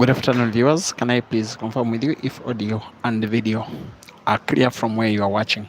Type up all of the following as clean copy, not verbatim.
Good afternoon, viewers. Can I please confirm with you if audio and video are clear from where you are watching?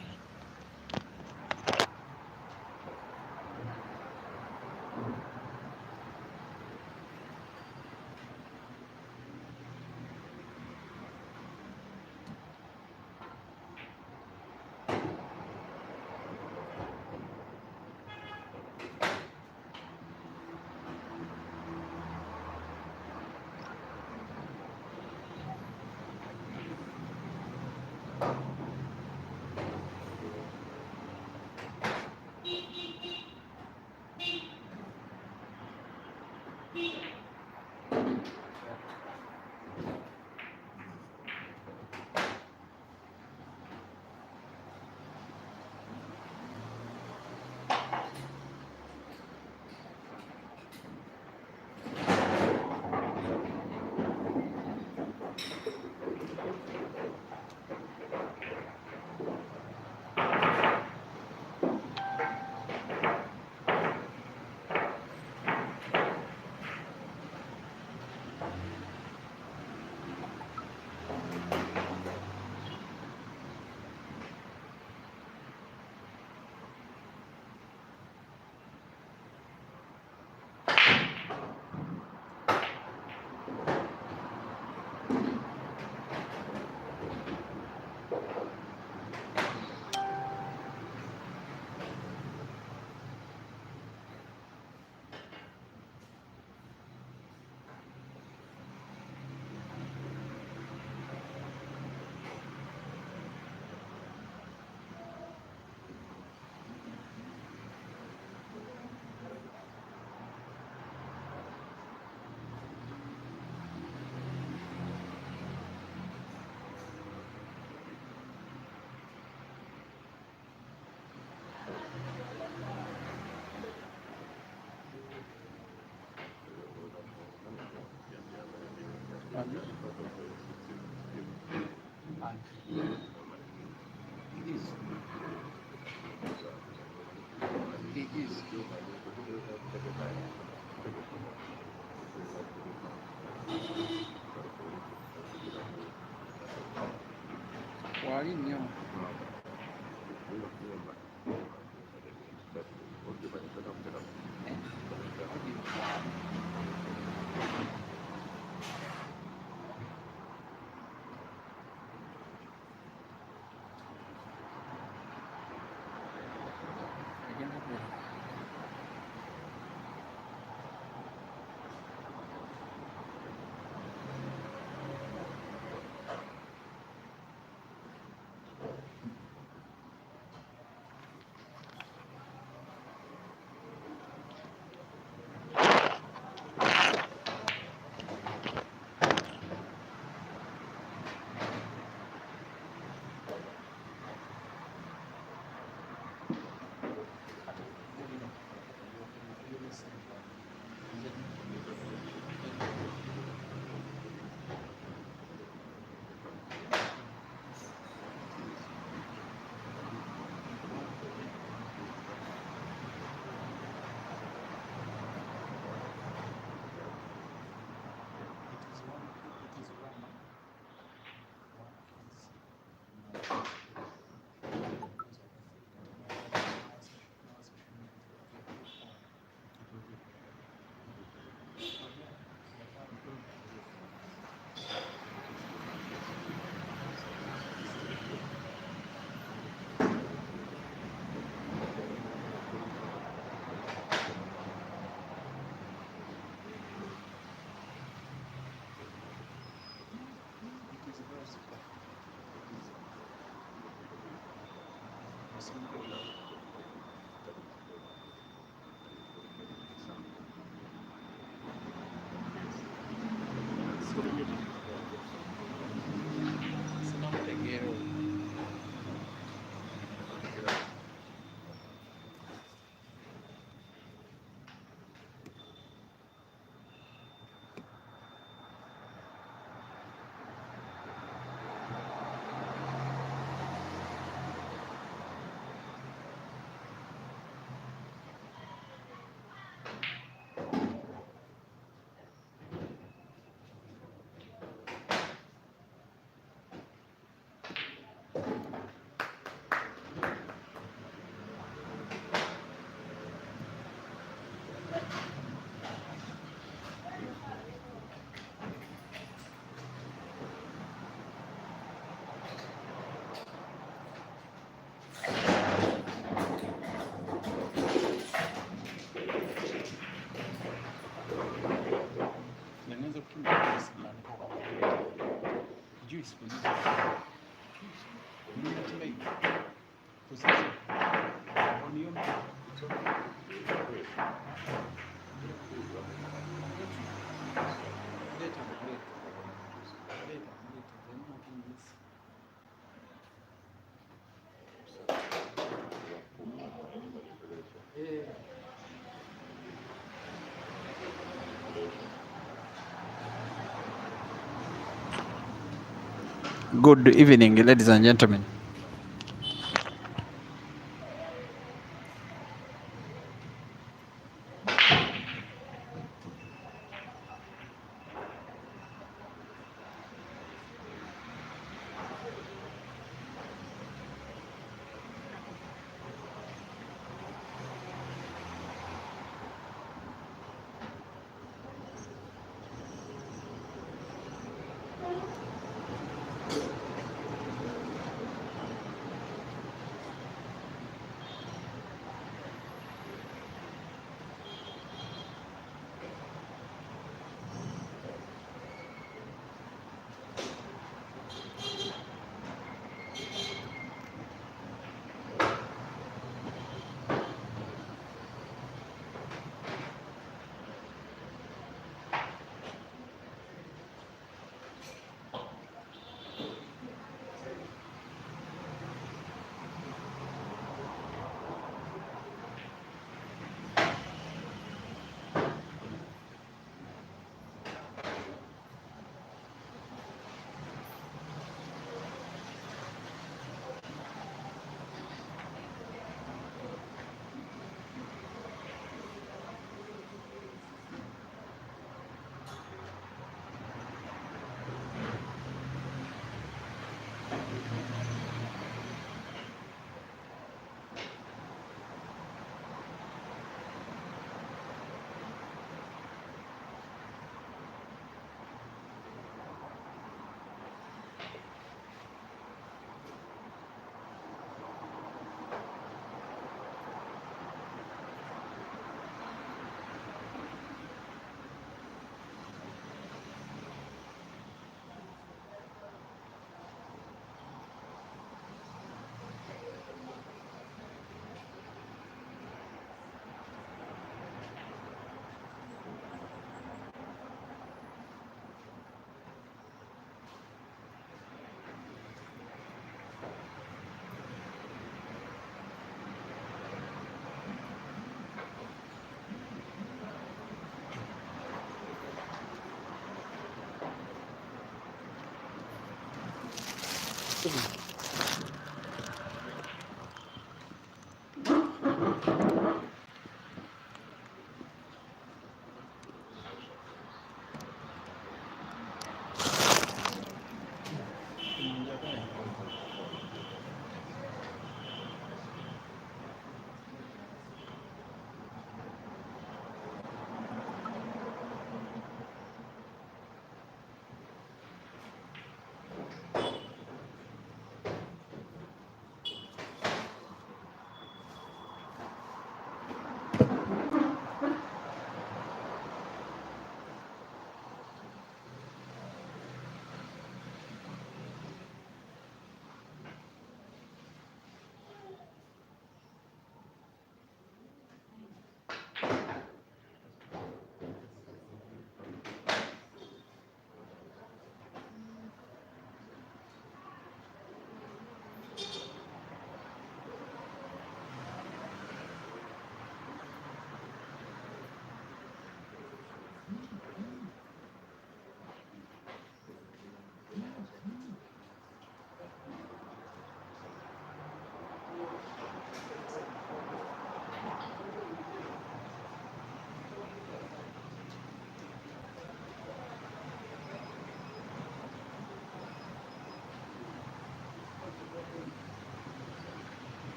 Good evening, ladies and gentlemen.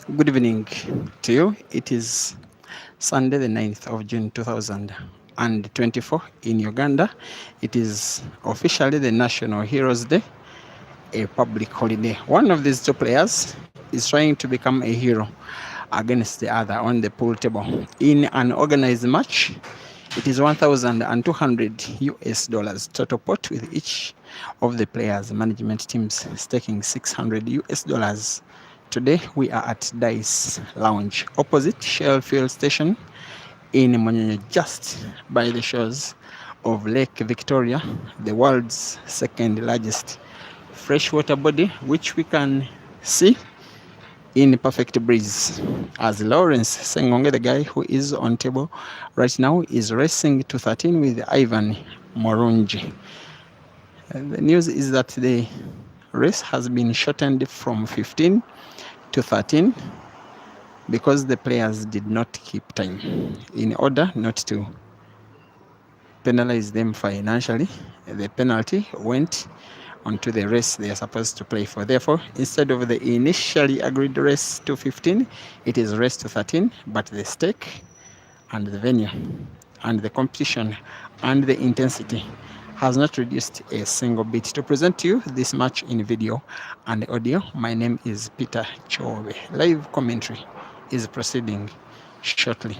Good evening to you. It is Sunday, the 9th of June 2024 in Uganda. It is officially the National Heroes Day, a public holiday. One of these two players is trying to become a hero against the other on the pool table. In an organized match, it is 1,200 US dollars total pot, with each of the players' management teams staking 600 US dollars. Today we are at Dice Lounge, opposite Shell Fuel Station in Monyenye, just by the shores of Lake Victoria, the world's second largest freshwater body, which we can see in perfect breeze, as Lawrence Sengonge, the guy who is on table right now, is racing to 13 with Ivan Morungi. The news is that the race has been shortened from 15 to 13 because the players did not keep time. In order not to penalize them financially, the penalty went onto the race they are supposed to play for. Therefore, instead of the initially agreed race to 15, it is race to 13, but the stake and the venue and the competition and the intensity has not reduced a single bit. To present to you this match in video and audio, my name is Peter Chowe. Live commentary is proceeding shortly.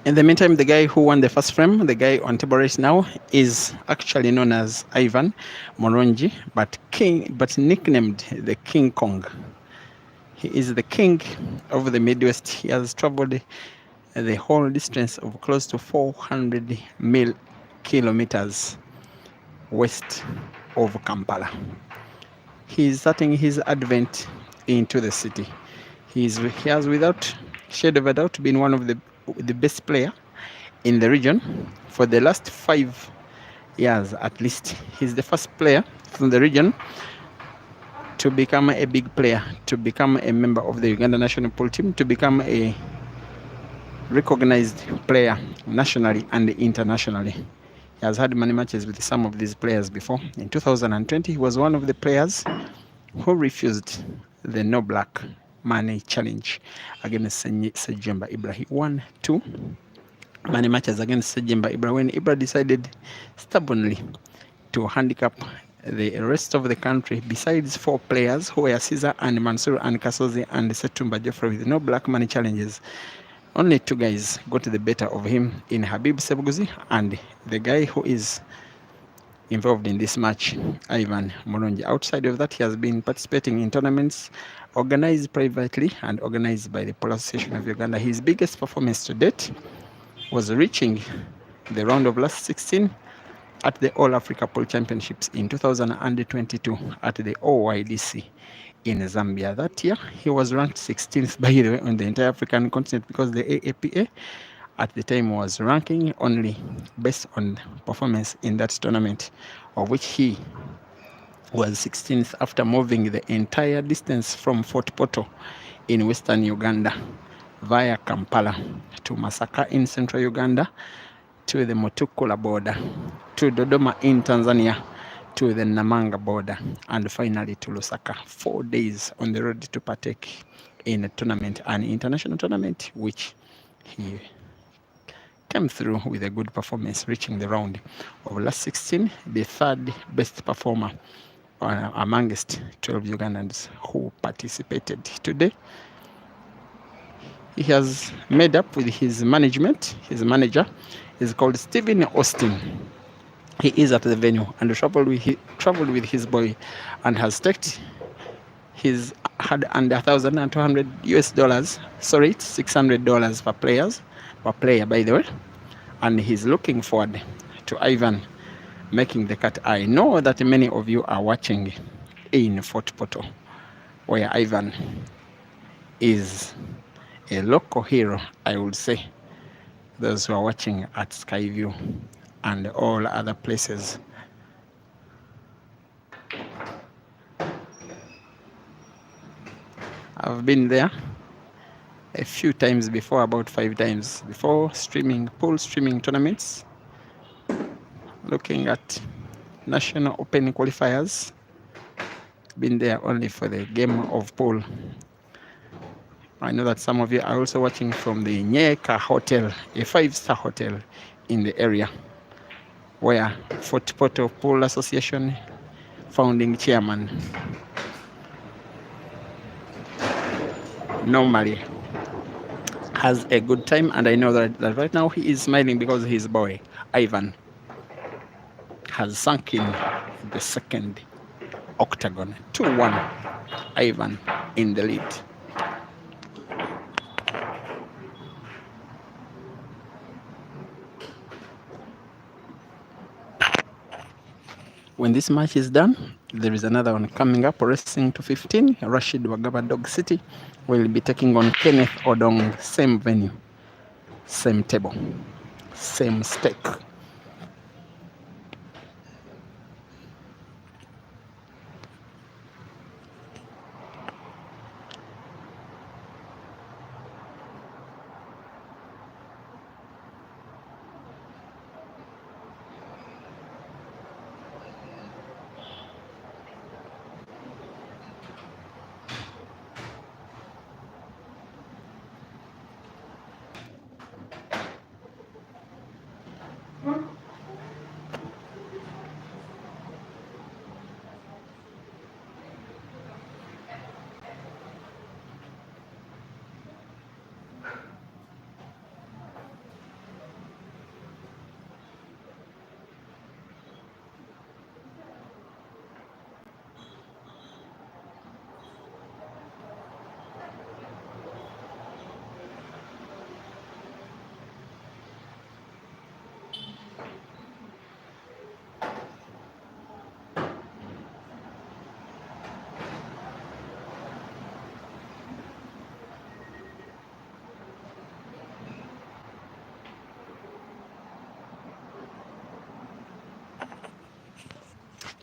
In the meantime, the guy who won the first frame, the guy on table right now, is actually known as Ivan Moronji, but nicknamed the King Kong. He is the king of the Midwest. He has traveled the whole distance of close to 400 kilometers west of Kampala. He is starting his advent into the city. He has, without shade of a doubt, been one of the best player in the region for the last 5 years at least. He's the first player from the region to become a big player, to become a member of the Uganda national pool team, to become a recognized player nationally and internationally. He has had many matches with some of these players before. In 2020, he was one of the players who refused the no black money challenge against Sejemba Ibra. He won 2 money matches against Sejemba Ibra when Ibra decided stubbornly to handicap the rest of the country, besides 4 players who were Caesar and Mansour and Kasozi and Setumba Jeffrey with no black money challenges. Only 2 guys got the better of him in Habib Sebuguzi and the guy who is involved in this match, Ivan Moronji. Outside of that, he has been participating in tournaments organized privately and organized by the Polo Association of Uganda. His biggest performance to date was reaching the round of last 16 at the All Africa Pool Championships in 2022 at the OYDC in Zambia. That year, he was ranked 16th, by the way, on the entire African continent, because the AAPA at the time was ranking only based on performance in that tournament, of which he was 16th after moving the entire distance from Fort Portal in western Uganda via Kampala to Masaka in central Uganda, to the Mutukula border, to Dodoma in Tanzania, to the Namanga border, and finally to Lusaka. 4 days on the road to partake in a tournament, an international tournament, which he came through with a good performance, reaching the round of last 16, the third best performer amongst 12 Ugandans who participated. Today, he has made up with his management. His manager is called Stephen Austin. He is at the venue and traveled with his boy, and has staked his had under $1,200 US. Sorry, it's $600 per player, by the way. And he's looking forward to Ivan making the cut. I know that many of you are watching in Fort Portal, where Ivan is a local hero, I would say. Those who are watching at Skyview and all other places. I've been there a few times before, about 5 times before, pool streaming tournaments, looking at national open qualifiers. Been there only for the game of pool. I know that some of you are also watching from the Nyeka Hotel, a 5-star hotel in the area, where Fort Portal Pool Association founding chairman normally has a good time. And I know that right now he is smiling because his boy, Ivan, has sunk in the second octagon. 2-1, Ivan in the lead. When this match is done, there is another one coming up, racing to 15. Rashid Wagaba Dog City will be taking on Kenneth Odong, same venue, same table, same stake.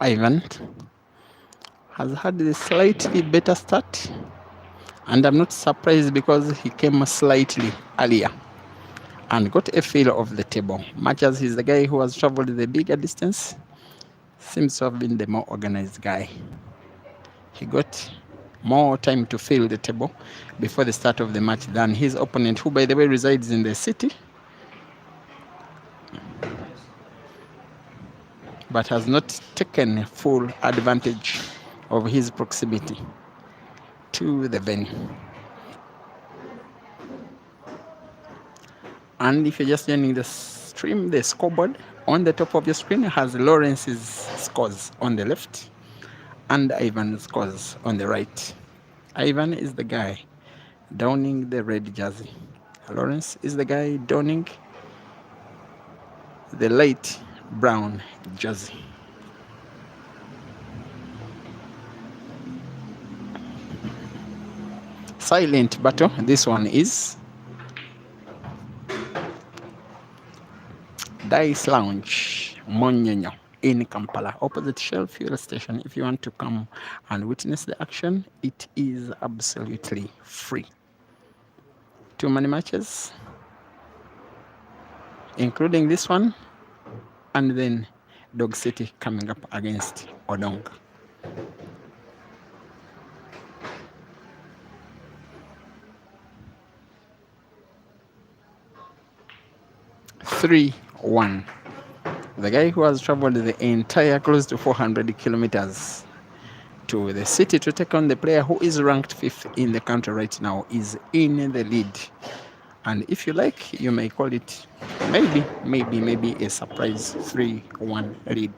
Ivan has had a slightly better start, and I'm not surprised because he came slightly earlier and got a feel of the table. Much as he's the guy who has traveled the bigger distance, seems to have been the more organized guy. He got more time to feel the table before the start of the match than his opponent, who, by the way, resides in the city, but has not taken full advantage of his proximity to the venue. And if you're just joining the stream, the scoreboard on the top of your screen has Lawrence's scores on the left and Ivan's scores on the right. Ivan is the guy donning the red jersey. Lawrence is the guy donning the light brown jersey. Silent battle, this one is. Dice Lounge, Monyenyo, in Kampala, opposite Shell Fuel Station. If you want to come and witness the action, it is absolutely free. 2 money matches, including this one, and then Dog City coming up against Odong. Three, 1. The guy who has traveled the entire close to 400 kilometers to the city to take on the player who is ranked 5th in the country right now is in the lead. And if you like, you may call it maybe a surprise 3-1 lead.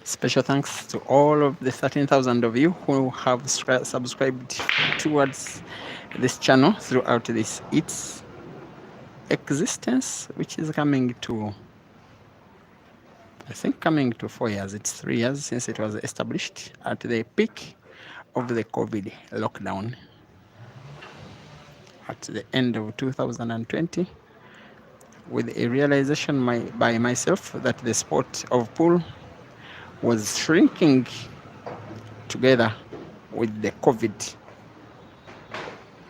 Special thanks to all of the 13,000 of you who have subscribed towards this channel throughout its existence, which is coming to, I think, coming to 4 years. It's 3 years since it was established at the peak of the COVID lockdown at the end of 2020, with a realization by myself that the sport of pool was shrinking together with the COVID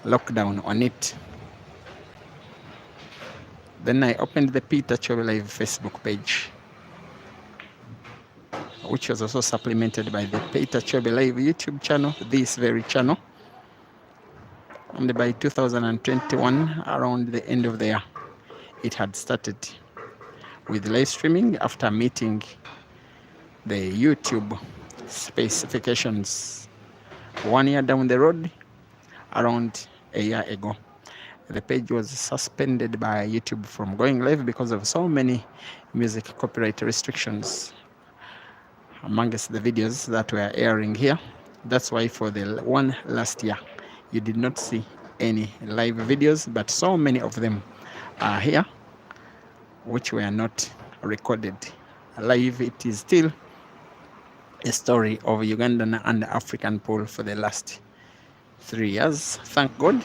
lockdown on it. Then I opened the Peter Chobe Live Facebook page, which was also supplemented by the Peter Chobe Live YouTube channel, this very channel. And by 2021, around the end of the year, it had started with live streaming after meeting the YouTube specifications 1 year down the road, around a year ago. The page was suspended by YouTube from going live because of so many music copyright restrictions amongst the videos that were airing here. That's why for the one last year, you did not see any live videos, but so many of them are here, which were not recorded live. It is still a story of Ugandan and African pool for the last 3 years. Thank God,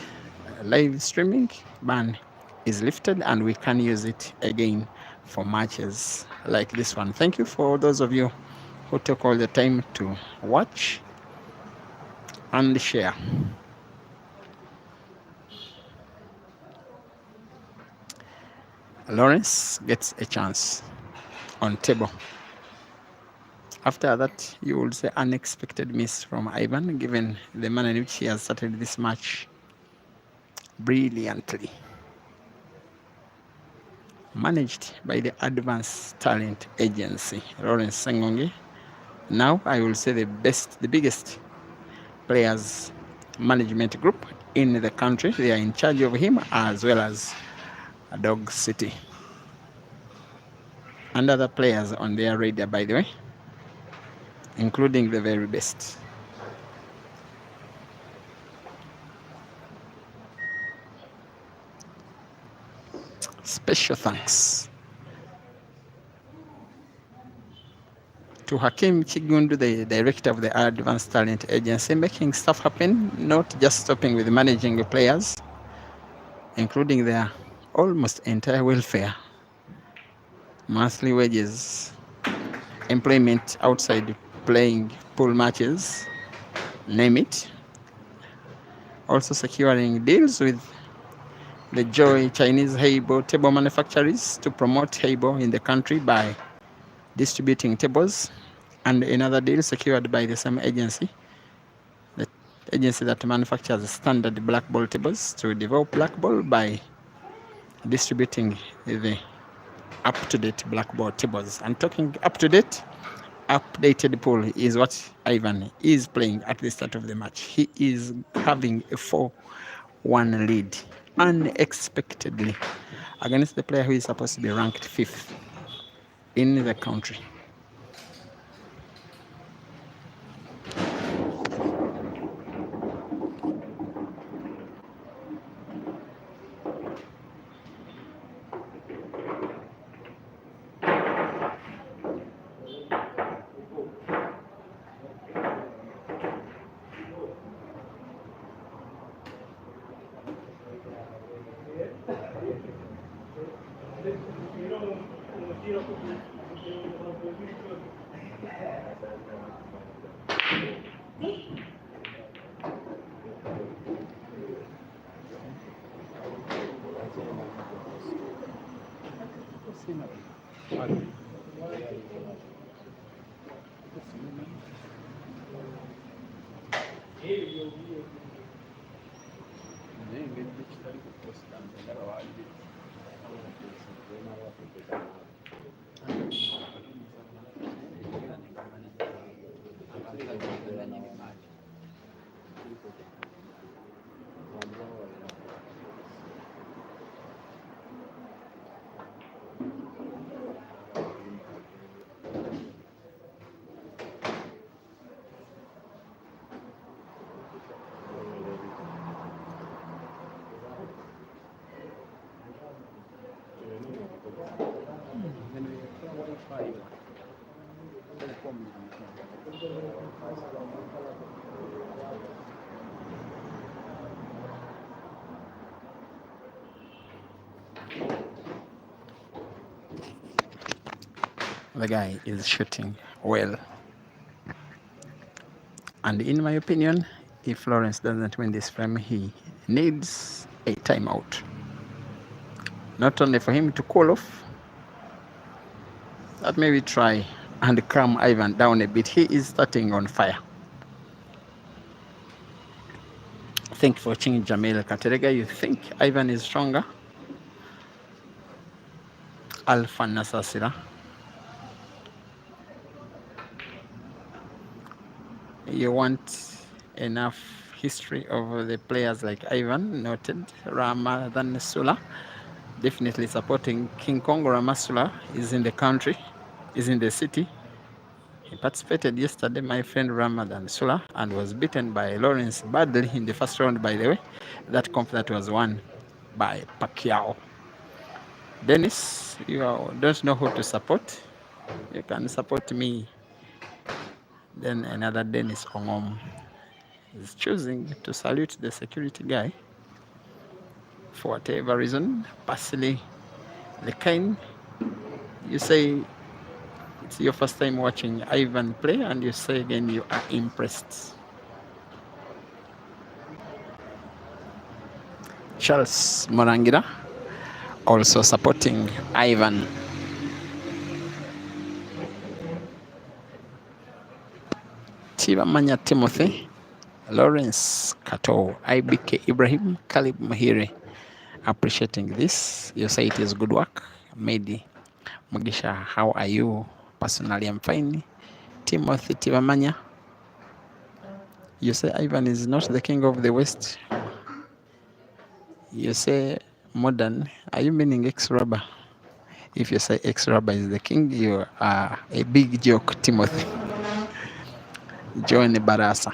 live streaming ban is lifted and we can use it again for matches like this one. Thank you for those of you who took all the time to watch and share. Lawrence gets a chance on table. After that, you will say unexpected miss from Ivan, given the manner in which he has started this match brilliantly. Managed by the Advanced Talent Agency, Lawrence Sengonge. Now I will say the biggest players management group in the country. They are in charge of him as well as Dog City. And other players on their radar, by the way, including the very best. Special thanks to Hakim Chigundu, the director of the Advanced Talent Agency, making stuff happen, not just stopping with managing the players, including their almost entire welfare, monthly wages, employment outside playing pool matches, name it. Also securing deals with the Joy Chinese Heibo table manufacturers to promote Heibo in the country by distributing tables, and another deal secured by the same agency, the agency that manufactures standard black ball tables, to develop black ball by distributing the up-to-date black ball tables. And talking up-to-date, updated pool is what Ivan is playing at the start of the match. He is having a 4-1 lead unexpectedly against the player who is supposed to be ranked 5th in the country. The guy is shooting well. And in my opinion, if Lawrence doesn't win this frame, he needs a timeout. Not only for him to cool off, but maybe try and calm Ivan down a bit. He is starting on fire. Thank you for watching Jamil Katerega. You think Ivan is stronger? Alpha Nasasira. You want enough history of the players like Ivan, noted Ramadan Sula, definitely supporting King Kong. Ramasula is in the country, is in the city. He participated yesterday, my friend Ramadan Sula, and was beaten by Lawrence badly in the first round, by the way. That that was won by Pacquiao. Dennis, you don't know who to support. You can support me. Then another Dennis Ongom is choosing to salute the security guy for whatever reason. Basili Lekain, you say it's your first time watching Ivan play, and you say again you are impressed. Charles Morangira also supporting Ivan. Tivamanya Timothy, Lawrence Kato, IBK Ibrahim, Kalib Mahiri, appreciating this. You say it is good work. Medi Mugisha, how are you? Personally, I'm fine. Timothy Tivamanya, you say Ivan is not the king of the West. You say modern. Are you meaning ex-rubber? If you say ex-rubber is the king, you are a big joke, Timothy. Join Barasa.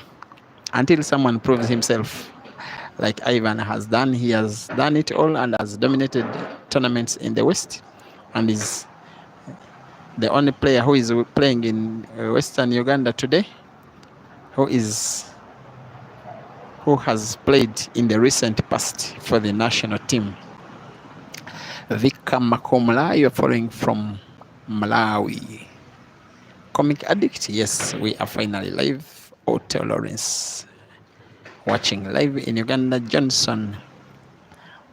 Until someone proves himself like Ivan has done. He has done it all and has dominated tournaments in the West, and is the only player who is playing in Western Uganda today who has played in the recent past for the national team. Vika Makomla, you're following from Malawi. Comic Addict, yes, we are finally live. Otto Lawrence watching live in Uganda. Johnson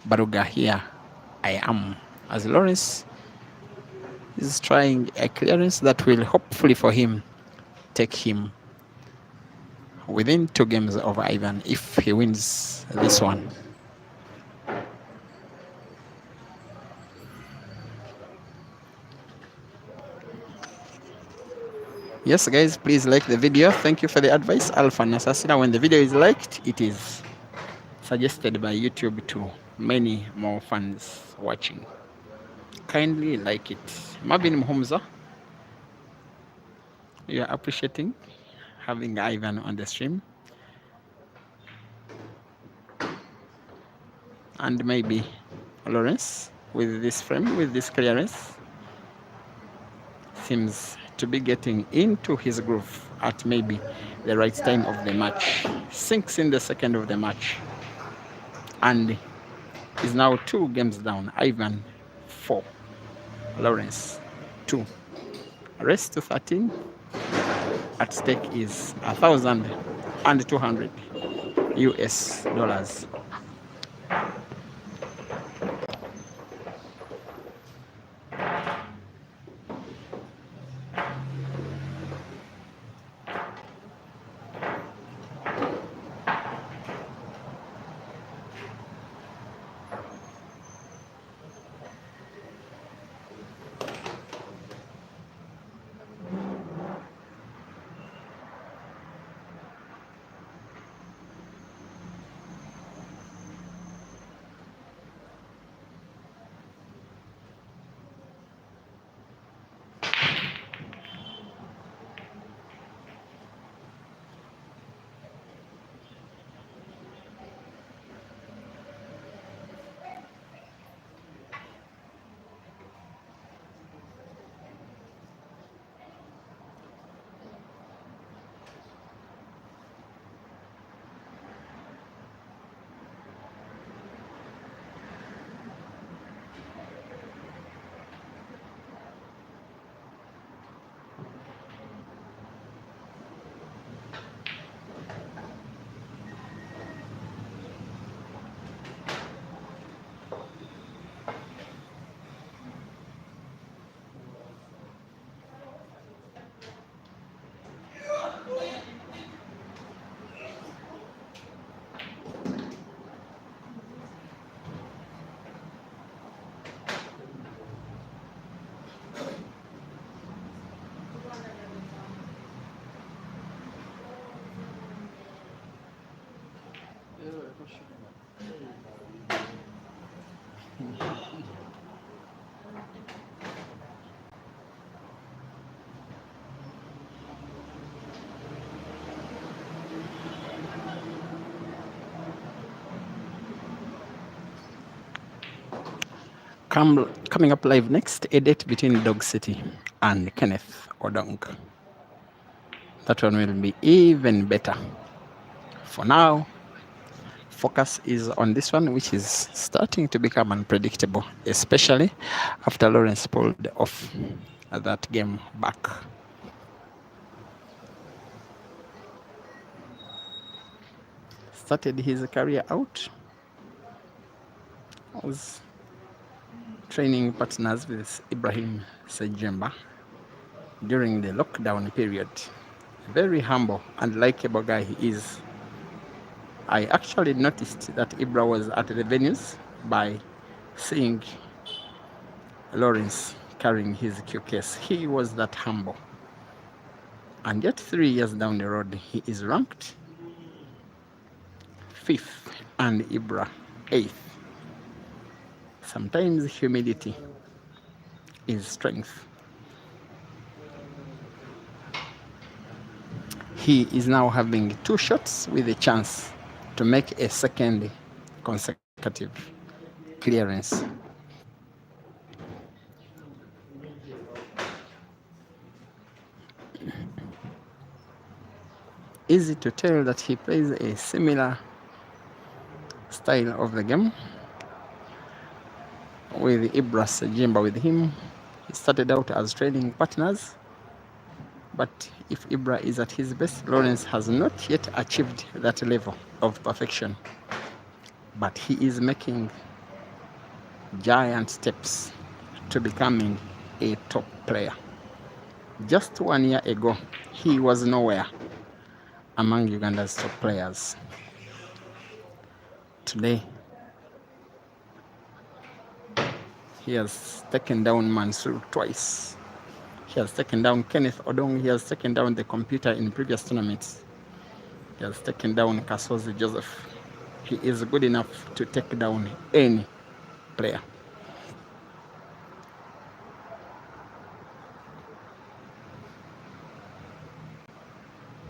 Baruga here. I am. As Lawrence is trying a clearance that will hopefully for him take him within 2 games of Ivan if he wins this one. Yes, guys, please like the video. Thank you for the advice, Alpha Nasasina. When the video is liked, it is suggested by YouTube to many more fans watching. Kindly like it. Mabin Muhumza, you're appreciating having Ivan on the stream. And maybe Lawrence with this frame, with this clearance, seems to be getting into his groove at maybe the right time of the match. Sinks in the second of the match and is now 2 games down. Ivan 4, Lawrence 2. Race to 13. At stake is 1,200 US dollars. Coming up live next, a date between Dog City and Kenneth Odong. That one will be even better. For now, focus is on this one, which is starting to become unpredictable, especially after Lawrence pulled off that game back. Started his career out as training partners with Ibrahim Sejemba during the lockdown period. Very humble and likable guy he is. I actually noticed that Ibra was at the venues by seeing Lawrence carrying his cue case. He was that humble. And yet 3 years down the road, he is ranked 5th and Ibra 8th. Sometimes humility is strength. He is now having 2 shots with a chance to make a second consecutive clearance. Easy to tell that he plays a similar style of the game with Ibra Sejemba with him. He started out as training partners, but if Ibra is at his best, Lawrence has not yet achieved that level of perfection. But he is making giant steps to becoming a top player. Just 1 year ago, he was nowhere among Uganda's top players. Today, he has taken down Mansour twice. He has taken down Kenneth Odong. He has taken down the computer in previous tournaments. He has taken down Kasozi Joseph. He is good enough to take down any player.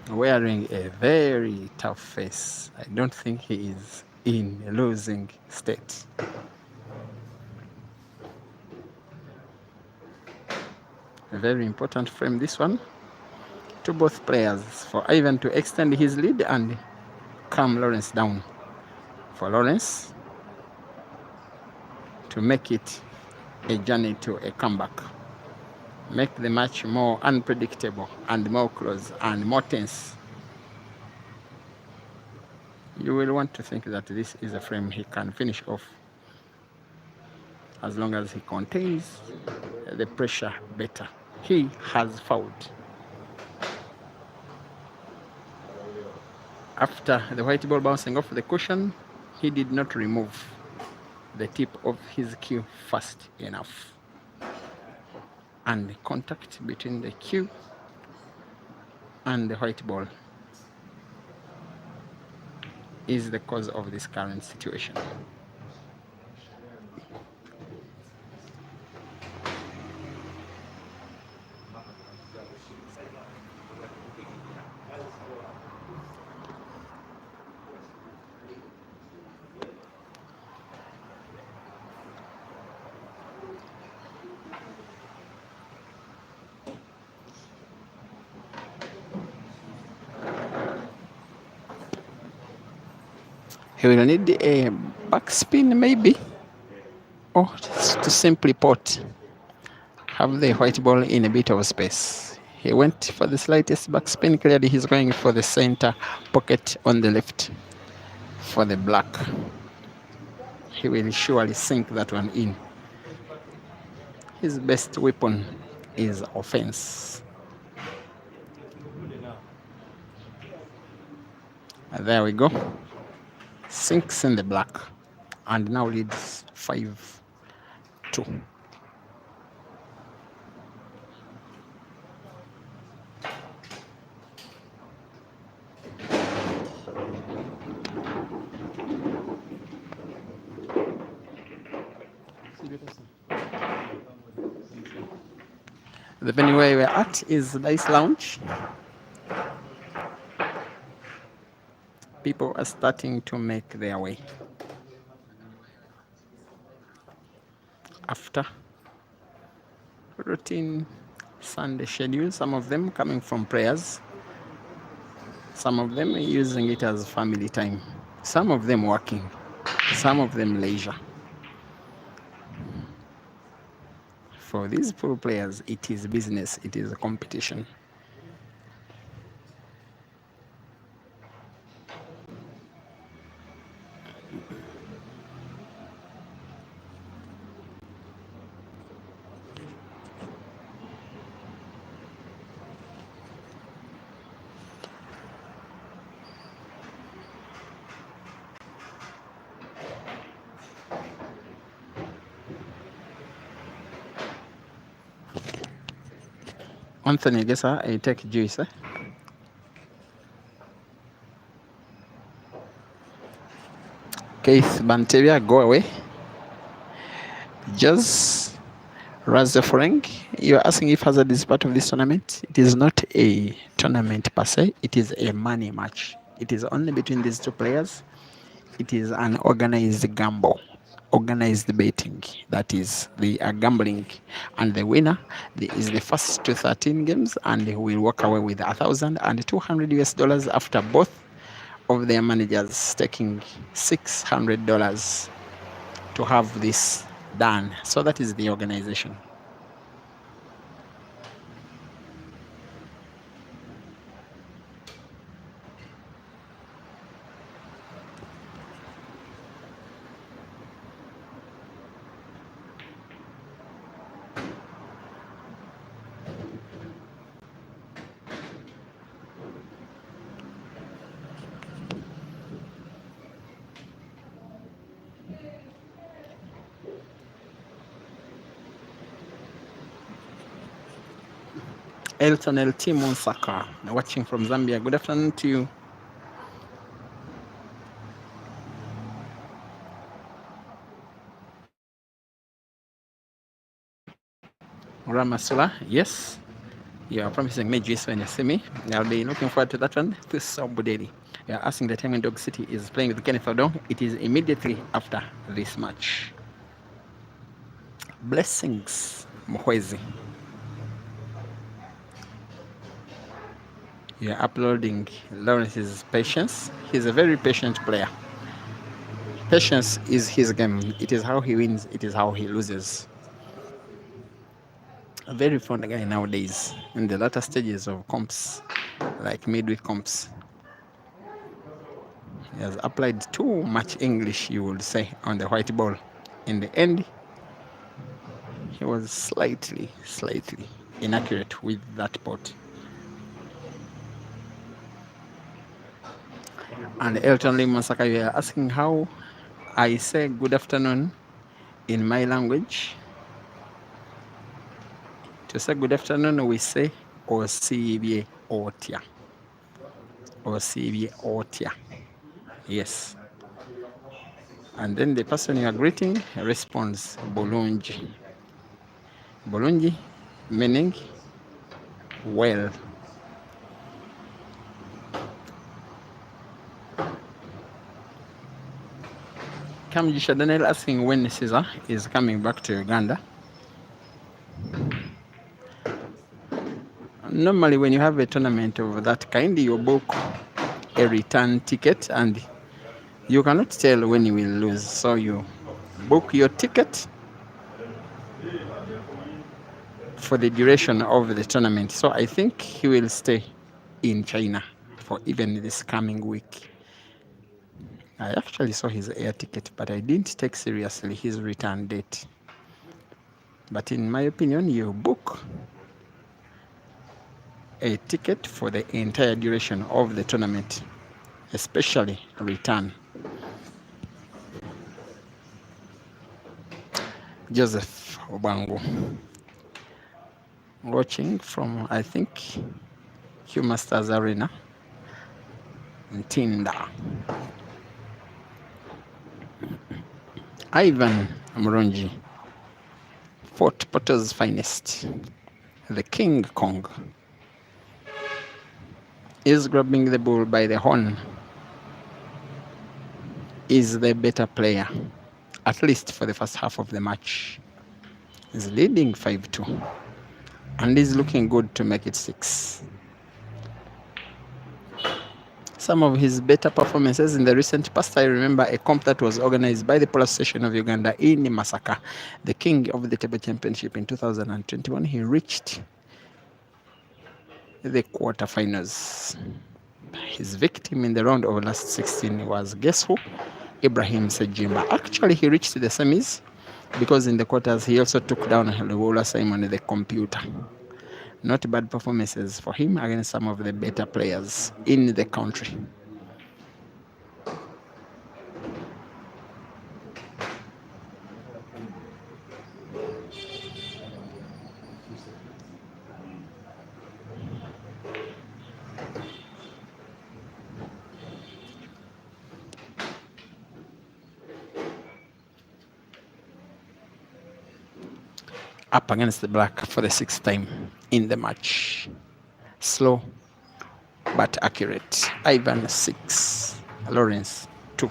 wearing a very tough face. I don't think he is in a losing state. A very important frame, this one, to both players, for Ivan to extend his lead and calm Lawrence down. For Lawrence to make it a journey to a comeback. Make the match more unpredictable and more close and more tense. You will want to think that this is a frame he can finish off. As long as he contains the pressure better. He has fouled. After the white ball bouncing off the cushion, he did not remove the tip of his cue fast enough. And contact between the cue and the white ball is the cause of this current situation. He will need a backspin maybe, or to simply pot, have the white ball in a bit of space. He went for the slightest backspin. Clearly he's going for the center pocket on the left for the black. He will surely sink that one in. His best weapon is offense. There we go. Sinks in the black and now leads 5-2. The venue where we're at is Dice Lounge. People are starting to make their way. After routine Sunday schedule, some of them coming from prayers, some of them using it as family time, some of them working, some of them leisure. For these pro players, it is business, it is a competition. Anthony Gesa, I take juice. Keith Bantevia, go away. Just Razafreng, you're asking if Hazard is part of this tournament. It is not a tournament per se, it is a money match. It is only between these two players. It is an organized gamble, organized betting. That is, they are gambling, and the winner is the first to 13 games, and they will walk away with $1,200 after both of their managers taking $600 to have this done. So that is the organization. Elton LT Monsaka, watching from Zambia. Good afternoon to you. Ramasula, yes. You are promising me juice when you see me. I'll be looking forward to that one. This Budeli. You are asking the time when Dog City is playing with Kenneth Odong. It is immediately after this match. Blessings, Muhwezi. You are uploading Lawrence's patience. He's a very patient player. Patience is his game. It is how he wins. It is how he loses. A very fun guy nowadays in the latter stages of comps, like midweek comps. He has applied too much English, you would say, on the white ball. In the end, he was slightly inaccurate with that pot. And Elton Lee Masaka, you are asking how I say good afternoon in my language. To say good afternoon, we say Osibye Otia. Osibye Otia. Yes. And then the person you are greeting responds Bulungi. Bulungi meaning well. Kamjisha Daniel asking when Caesar is coming back to Uganda. Normally, when you have a tournament of that kind, you book a return ticket and you cannot tell when you will lose. So you book your ticket for the duration of the tournament. So I think he will stay in China for even this coming week. I actually saw his air ticket, but I didn't take seriously his return date. But in my opinion, you book a ticket for the entire duration of the tournament, especially return. Joseph Obango, watching from, I think, Q Masters Arena in Tinda. Ivan Murungi, Fort Potter's finest, the King Kong, is grabbing the bull by the horn, is the better player, at least for the first half of the match. Is leading 5-2 and is looking good to make it 6. Some of his better performances in the recent past, I remember a comp that was organized by the Police Station of Uganda in Masaka, the king of the table championship in 2021. He reached the quarterfinals. His victim in the round of last 16 was, guess who? Ibrahim Sejimba. Actually, he reached the semis because in the quarters he also took down Luwula Simon, the computer. Not bad performances for him against some of the better players in the country. Up against the black for the 6th time in the match. Slow but accurate. Ivan 6, Lawrence 2.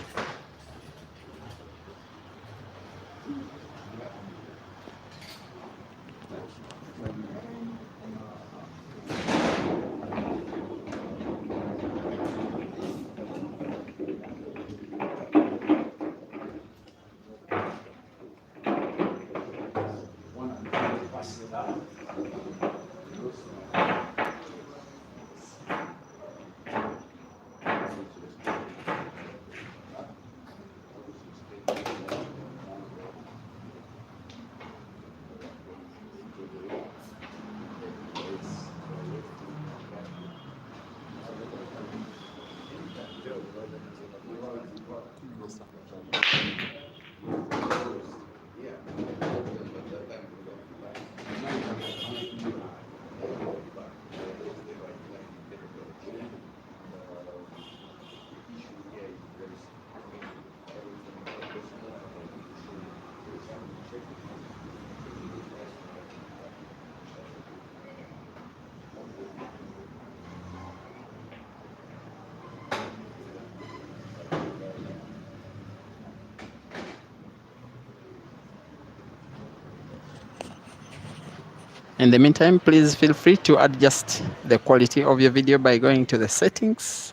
In the meantime, please feel free to adjust the quality of your video by going to the settings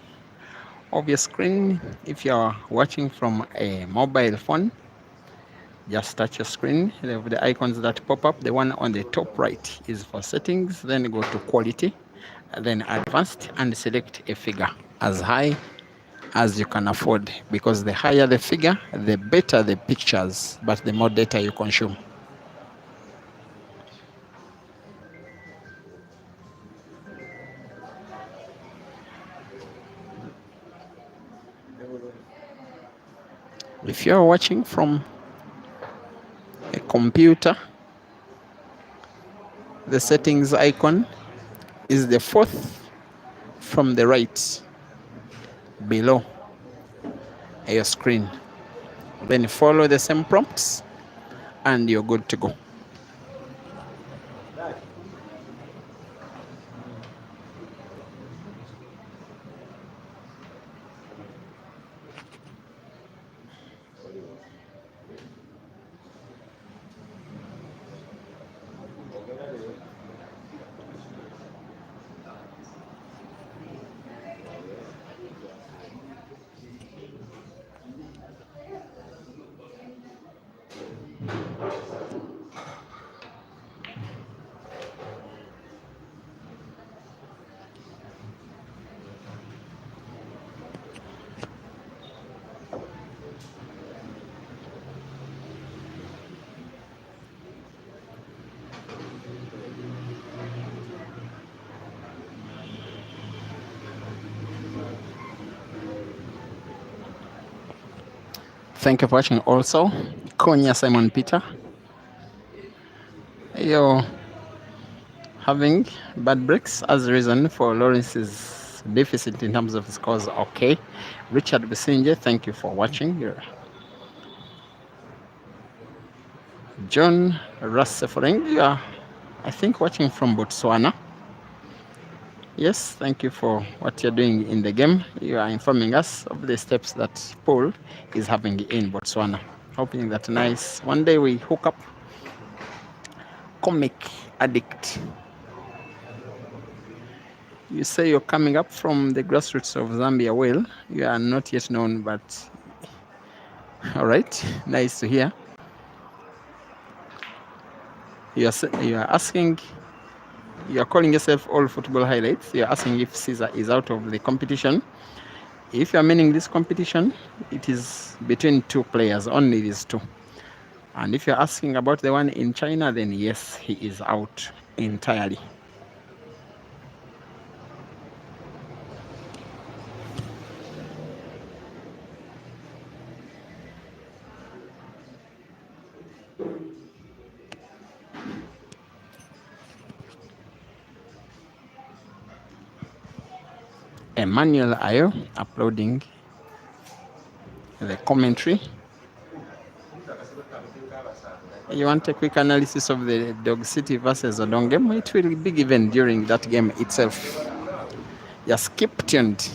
of your screen. If you are watching from a mobile phone, just touch your screen. The icons that pop up, the one on the top right is for settings. Then go to quality, then advanced, and select a figure as high as you can afford, because the higher the figure, the better the pictures, but the more data you consume. If you're watching from a computer, the settings icon is the fourth from the right below your screen. Then follow the same prompts and you're good to go. Thank you for watching. Also, Konya Simon Peter, you're having bad breaks as a reason for Lawrence's deficit in terms of scores. Okay. Richard Bisinje, thank you for watching. John Rassefering, you are, I think, watching from Botswana. Yes, thank you for what you're doing in the game. You are informing us of the steps that Paul is having in Botswana. Hoping that nice one day we hook up. Comic addict. You say you're coming up from the grassroots of Zambia. Well, you are not yet known, but all right, nice to hear. You are asking, you are calling yourself All Football Highlights. You are asking if Caesar is out of the competition. If you are meaning this competition, it is between two players, only these two. And if you're asking about the one in China, then yes, he is out entirely. Emmanuel Ayo uploading the commentary. You want a quick analysis of the Dog City versus Odong game? It will be given during that game itself. Just keep tuned.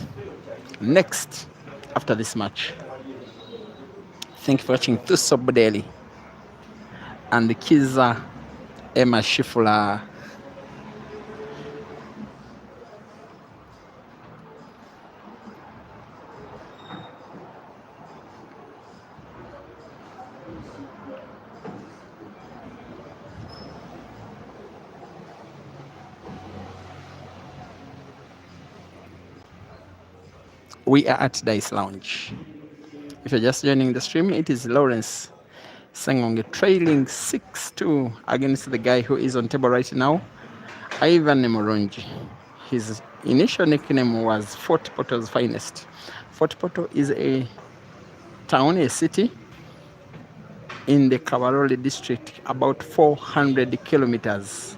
Next, after this match. Thank you for watching Tusob Daily. And Kiza Emma Shifula. We are at Dice Lounge. If you're just joining the stream, it is Lawrence SENNGONGE trailing 6-2 against the guy who is on table right now, Ivan MURUNGI. His initial nickname was Fort Portal's finest. Fort Portal is a town, a city in the Kabarole district, about 400 kilometers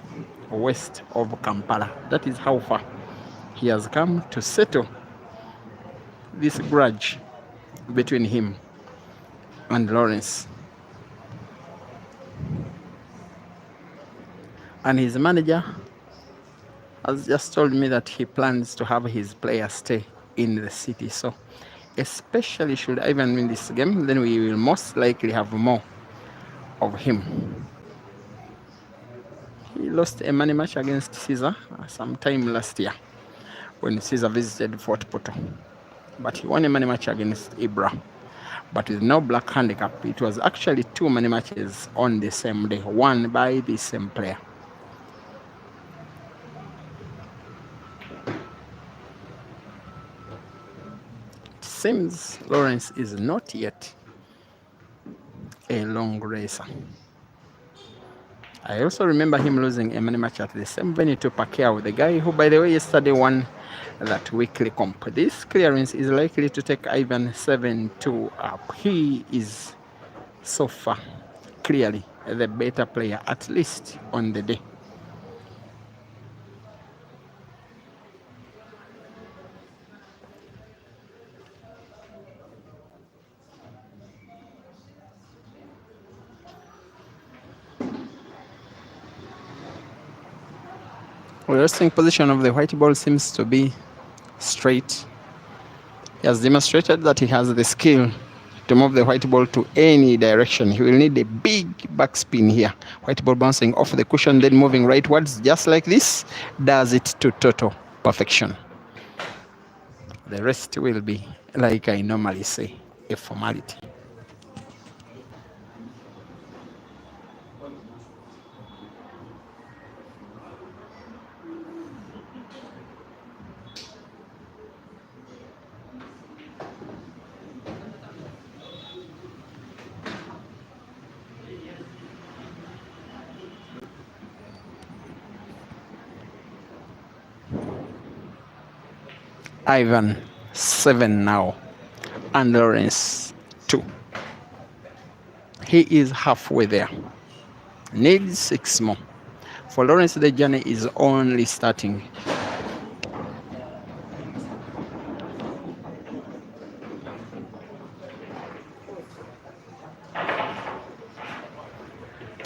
west of Kampala. That is how far he has come to settle this grudge between him and Lawrence. And his manager has just told me that he plans to have his players stay in the city. So, especially should Ivan win this game, then we will most likely have more of him. he lost a money match against Caesar sometime last year when Caesar visited Fort Porto. But he won a money match against Ibra. But with no black handicap, it was actually 2 money matches on the same day, won by the same player. It seems Lawrence is not yet a long racer. I also remember him losing a money match at the same venue to Pacquiao, the guy who, by the way, yesterday won that weekly comp. This clearance is likely to take Ivan 7-2 up. He is so far clearly the better player, at least on the day. The resting position of the white ball seems to be straight. He has demonstrated that he has the skill to move the white ball to any direction. He will need a big backspin here. White ball bouncing off the cushion, then moving rightwards, just like this, does it to total perfection. The rest will be, like I normally say, a formality. Ivan 7 now, and Lawrence 2. He is halfway there. Needs 6 more. For Lawrence, the journey is only starting.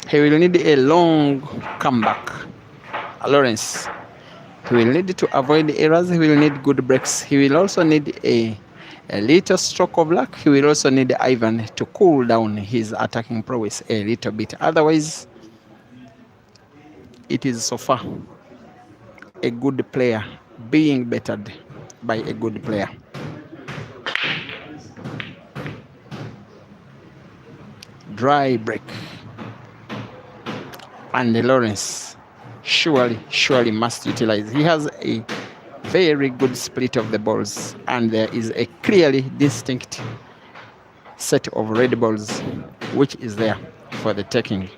He will need a long comeback. Lawrence, he will need to avoid errors. He will need good breaks. He will also need a little stroke of luck. He will also need Ivan to cool down his attacking prowess a little bit. Otherwise, it is so far a good player being bettered by a good player. Dry break. And Lawrence surely must utilize. He has a very good split of the balls, and there is a clearly distinct set of red balls which is there for the taking.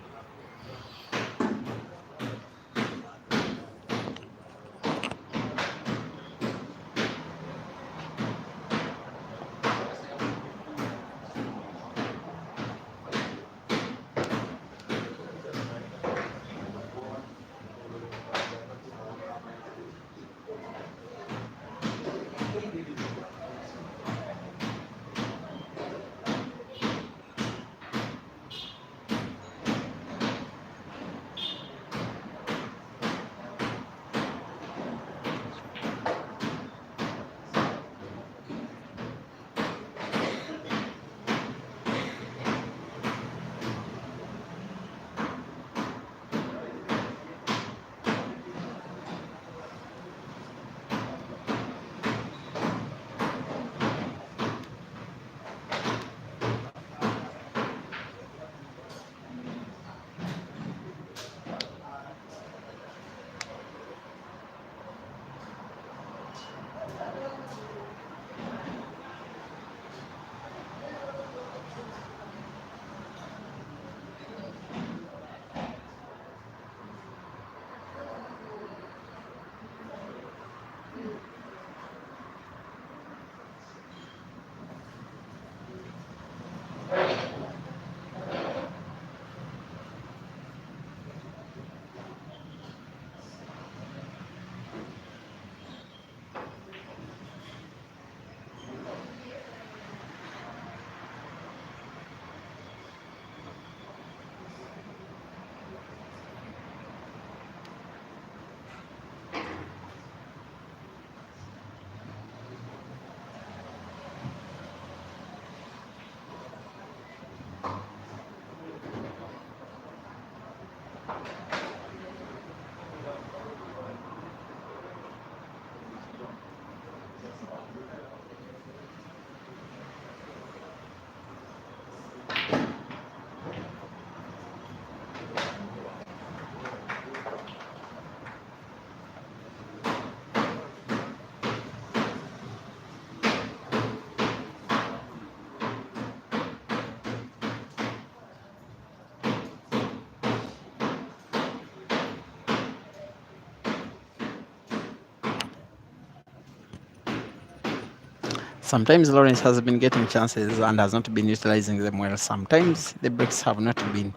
Sometimes Lawrence has been getting chances and has not been utilizing them well. Sometimes the breaks have not been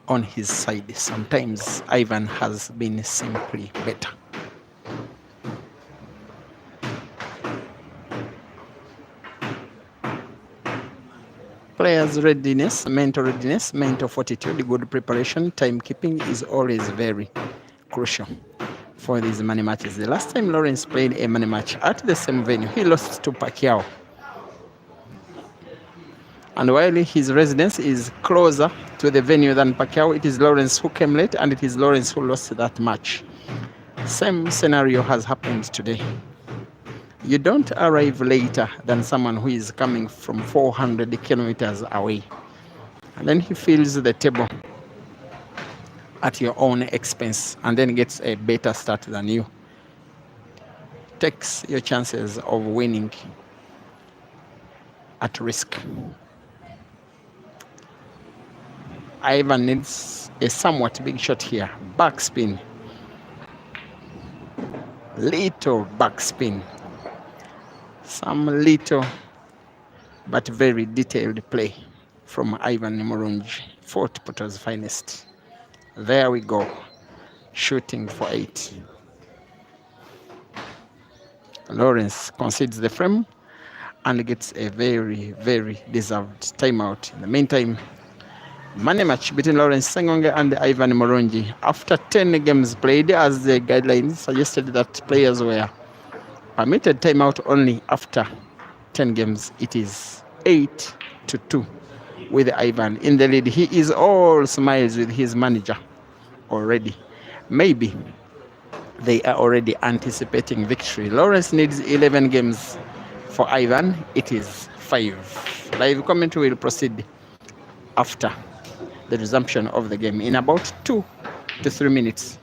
on his side. Sometimes Ivan has been simply better. Players' readiness, mental fortitude, good preparation, timekeeping is always very crucial for these money matches. The last time Lawrence played a money match at the same venue, he lost to Pacquiao. And while his residence is closer to the venue than Pacquiao, it is Lawrence who came late and it is Lawrence who lost that match. Same scenario has happened today. You don't arrive later than someone who is coming from 400 kilometers away. And then he fills the table at your own expense and then gets a better start than you. Takes your chances of winning at risk. Ivan needs a somewhat big shot here. Backspin. Little backspin. Some little but very detailed play from Ivan Murungi, Fort Potter's finest. There we go. Shooting for 8. Lawrence concedes the frame and gets a very, very deserved timeout. In the meantime, money match between Lawrence Sengonge and Ivan Murungi. After 10 games played, as the guidelines suggested that players were permitted timeout only after 10 games, it is 8-2 with Ivan in the lead. He is all smiles with his manager already. Maybe they are already anticipating victory. Lawrence needs 11 games. For Ivan, it is 5. Live commentary will proceed after the resumption of the game in about 2 to 3 minutes.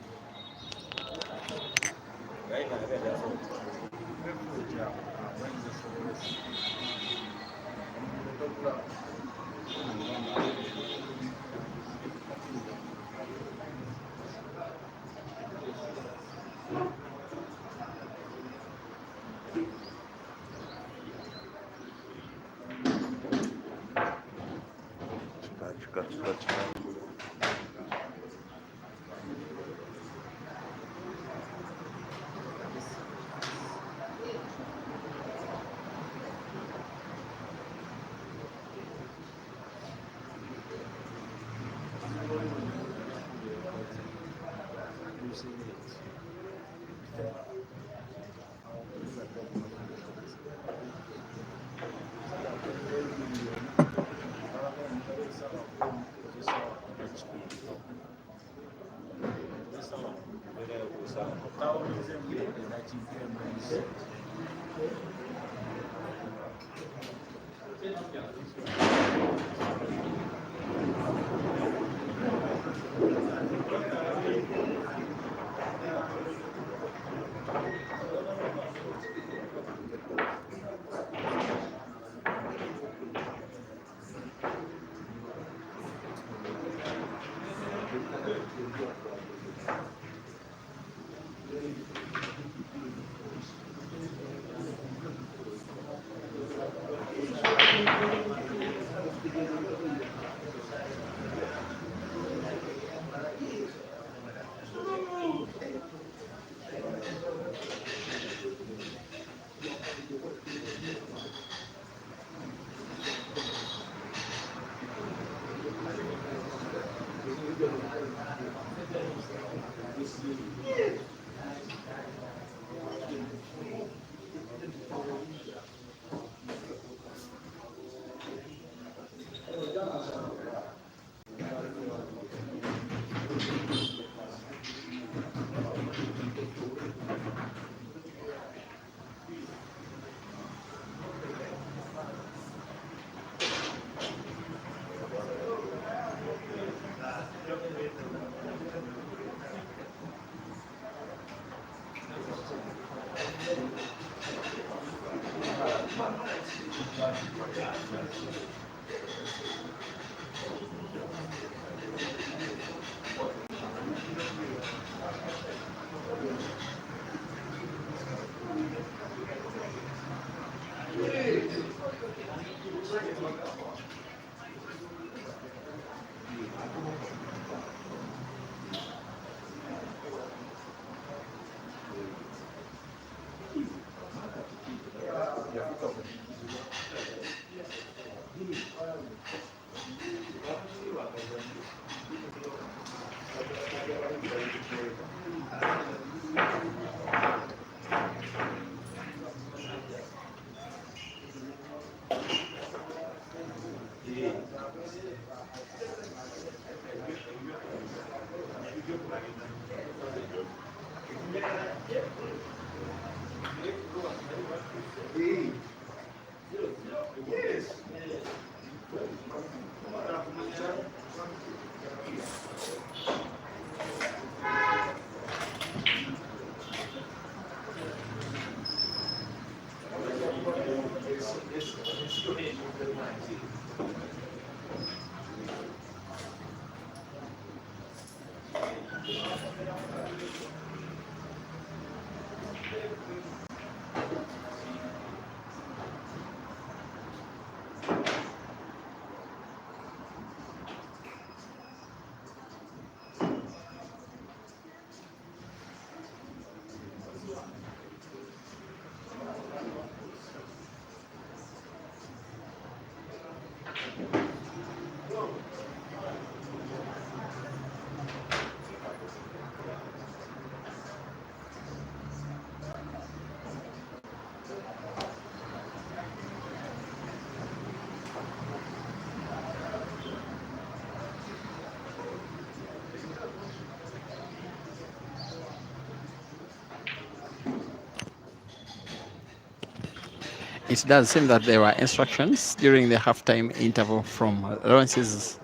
It does seem that there were instructions during the halftime interval from Lawrence's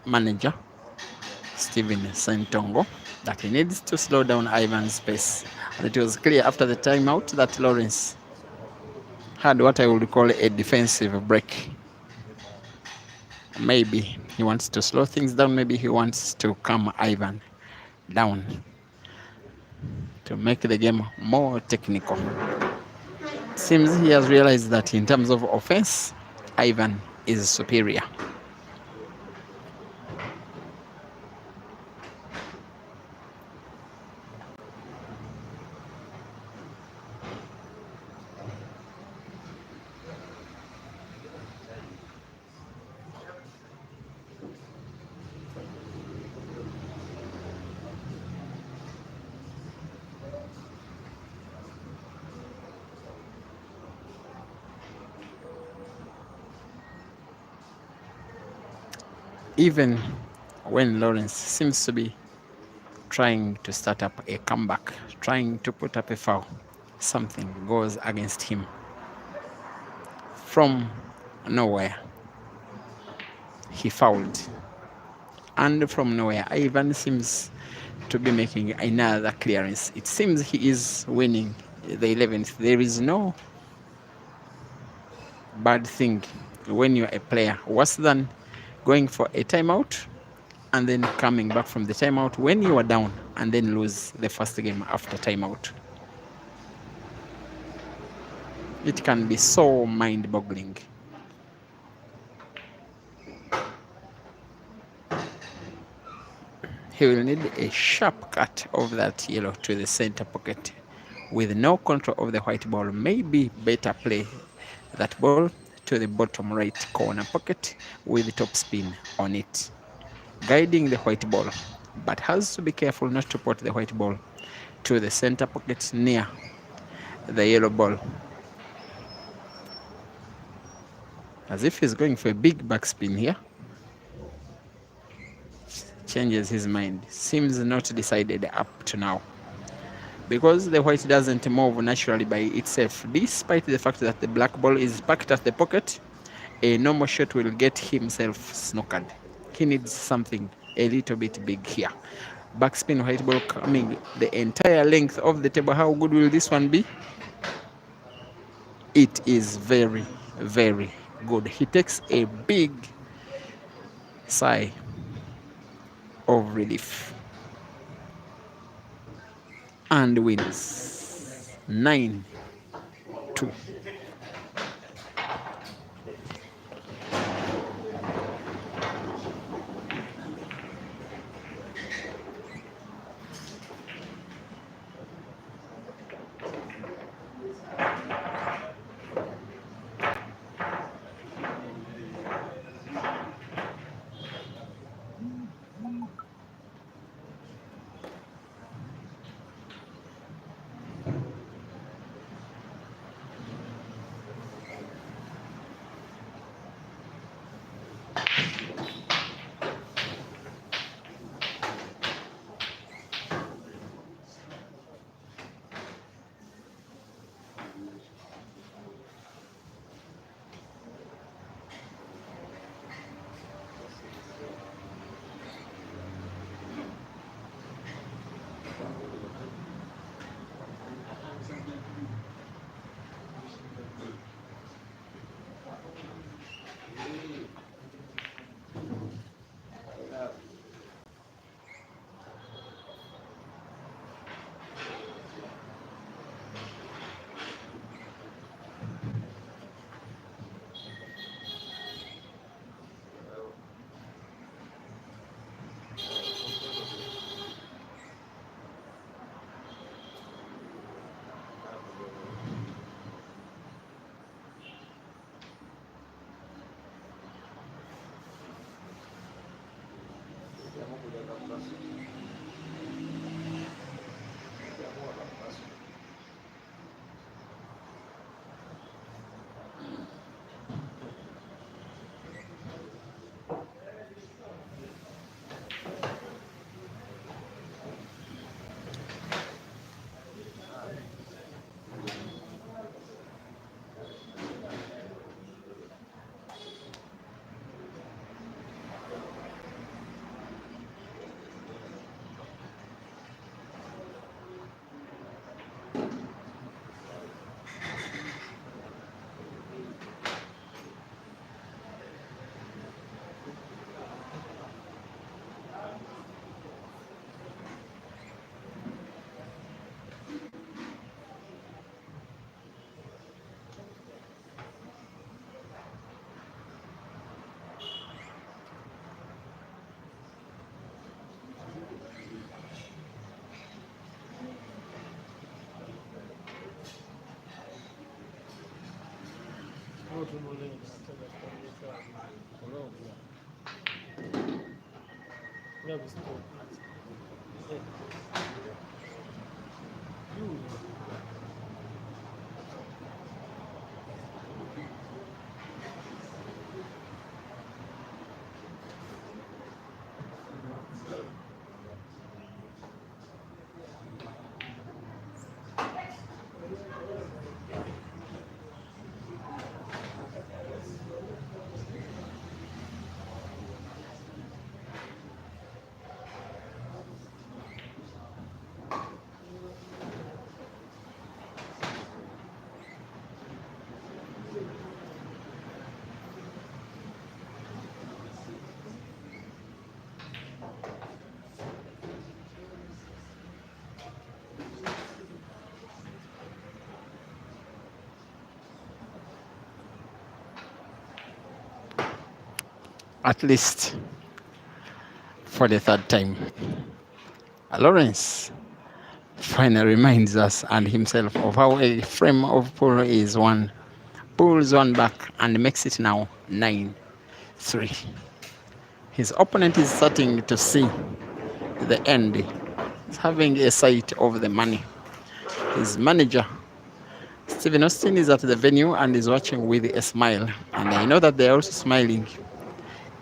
manager, Steven Sentongo, that he needs to slow down Ivan's pace. And it was clear after the timeout that Lawrence had what I would call a defensive break. Maybe he wants to slow things down, maybe he wants to calm Ivan down to make the game more technical. Seems he has realized that in terms of offense, Ivan is superior. Even when Lawrence seems to be trying to start up a comeback, trying to put up a foul, something goes against him. From nowhere, he fouled. And from nowhere, Ivan seems to be making another clearance. It seems he is winning the 11th. There is no bad thing when you're a player, worse than going for a timeout and then coming back from the timeout when you are down and then lose the first game after timeout. It can be so mind-boggling. He will need a sharp cut of that yellow to the center pocket with no control of the white ball. Maybe better play that ball to the bottom right corner pocket with top spin on it, guiding the white ball, but has to be careful not to put the white ball to the center pocket near the yellow ball. As if he's going for a big backspin here. Changes his mind. Seems not decided up to now. Because the white doesn't move naturally by itself, despite the fact that the black ball is packed at the pocket, a normal shot will get himself snookered. He needs something a little bit big here. Backspin white ball coming the entire length of the table. How good will this one be? It is very, very good. He takes a big sigh of relief and wins 9-2. At least for the third time. Lawrence finally reminds us and himself of how a frame of pool is one. Pulls one back and makes it now 9-3. His opponent is starting to see the end. He's having a sight of the money. His manager, Stephen Austin, is at the venue and is watching with a smile. And I know that they are also smiling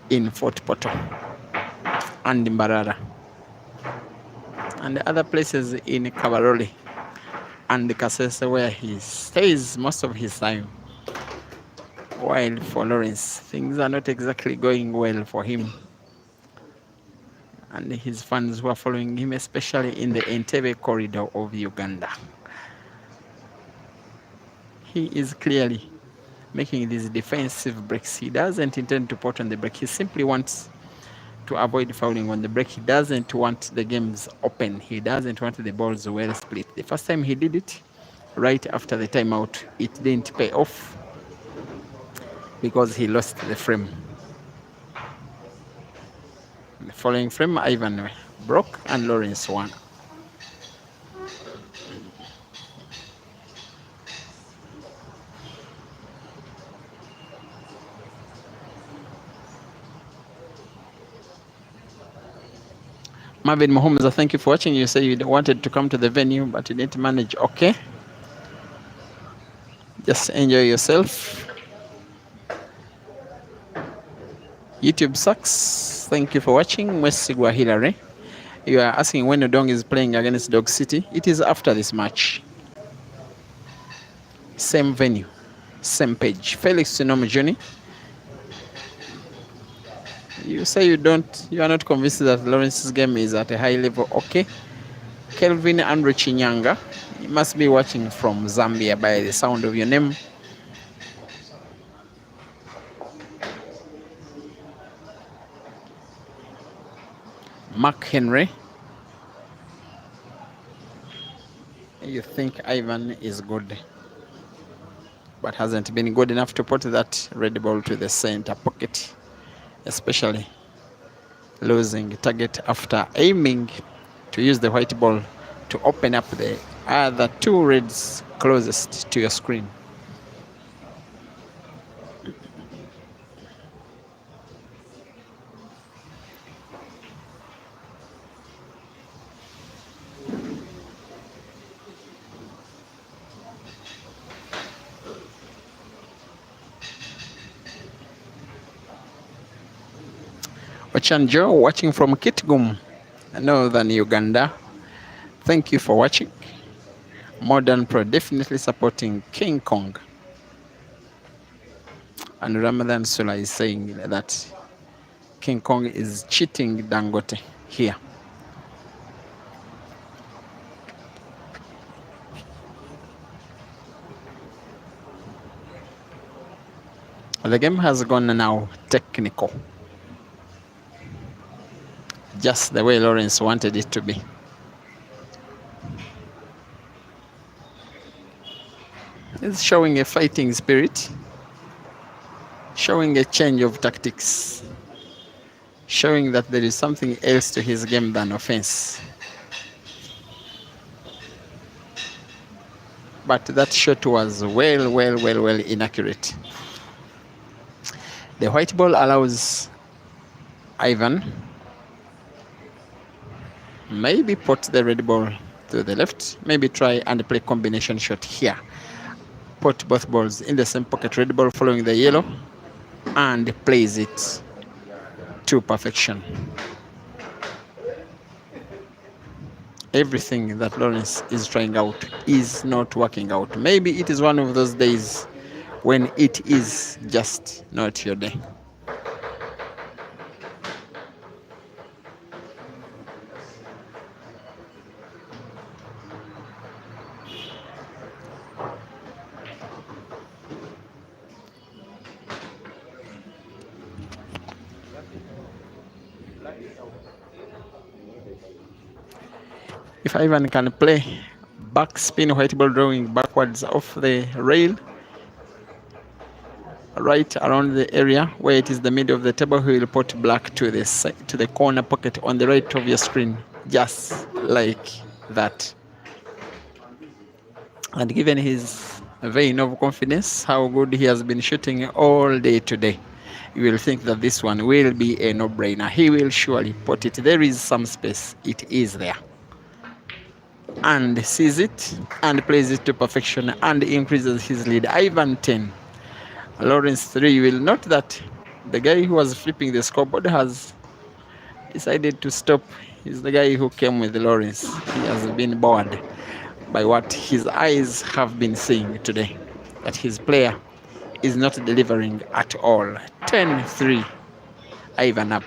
in Fort Portal and in Mbarara and other places in Kabarole and Kasese, where he stays most of his time. While for Lawrence, things are not exactly going well for him and his fans who are following him, especially in the Entebbe corridor of Uganda. He is clearly making these defensive breaks. He doesn't intend to put on the break. He simply wants to avoid fouling on the break. He doesn't want the games open. He doesn't want the balls well split. The first time he did it, right after the timeout, it didn't pay off because he lost the frame. The following frame, Ivan broke and Lawrence won. Marvin Mohammed, thank you for watching. You say you wanted to come to the venue, but you didn't manage. Okay. Just enjoy yourself. YouTube sucks. Thank you for watching. Mwesigwa Hilary. You are asking when Odong is playing against Dog City. It is after this match. Same venue, same page. Felix Sinomujuni. You say you are not convinced that Lawrence's game is at a high level. Okay. Kelvin Andre Chinyanga. You must be watching from Zambia by the sound of your name. Mark Henry. You think Ivan is good, but hasn't been good enough to put that red ball to the center pocket, especially losing target after aiming to use the white ball to open up the other two reds closest to your screen. Ochanjo, watching from Kitgum, northern Uganda. Thank you for watching. Modern Pro definitely supporting King Kong. And Ramadan Sula is saying that King Kong is cheating Dangote here. The game has gone now technical, just the way Lawrence wanted it to be. He's showing a fighting spirit, showing a change of tactics, showing that there is something else to his game than offense. But that shot was well inaccurate. The white ball allows Ivan maybe put the red ball to the left, maybe try and play combination shot here. Put both balls in the same pocket, red ball following the yellow, and plays it to perfection. Everything that Lawrence is trying out is not working out. Maybe it is one of those days when it is just not your day. If Ivan can play back spin white ball drawing backwards off the rail, right around the area where it is the middle of the table, he will put black to the corner pocket on the right of your screen, just like that. And given his vein of confidence, how good he has been shooting all day today, you will think that this one will be a no-brainer. He will surely put it. There is some space. It is there. And sees it and plays it to perfection and increases his lead. Ivan 10, Lawrence 3. You will note that the guy who was flipping the scoreboard has decided to stop. He's the guy who came with Lawrence. He has been bored by what his eyes have been seeing today, that his player is not delivering at all. 10-3, Ivan up.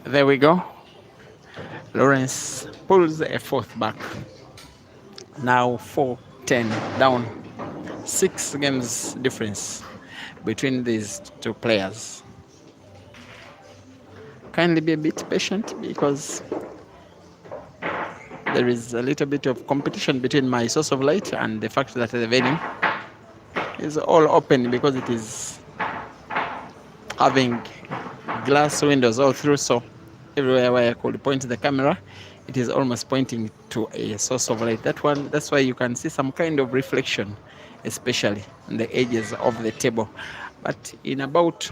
There we go. Lawrence pulls a fourth back. Now 4-10 down. 6 games difference between these two players. Kindly be a bit patient because there is a little bit of competition between my source of light and the fact that the venue is all open because it is having glass windows all through, so everywhere where I could point the camera it is almost pointing to a source of light. That's why you can see some kind of reflection, especially on the edges of the table. But in about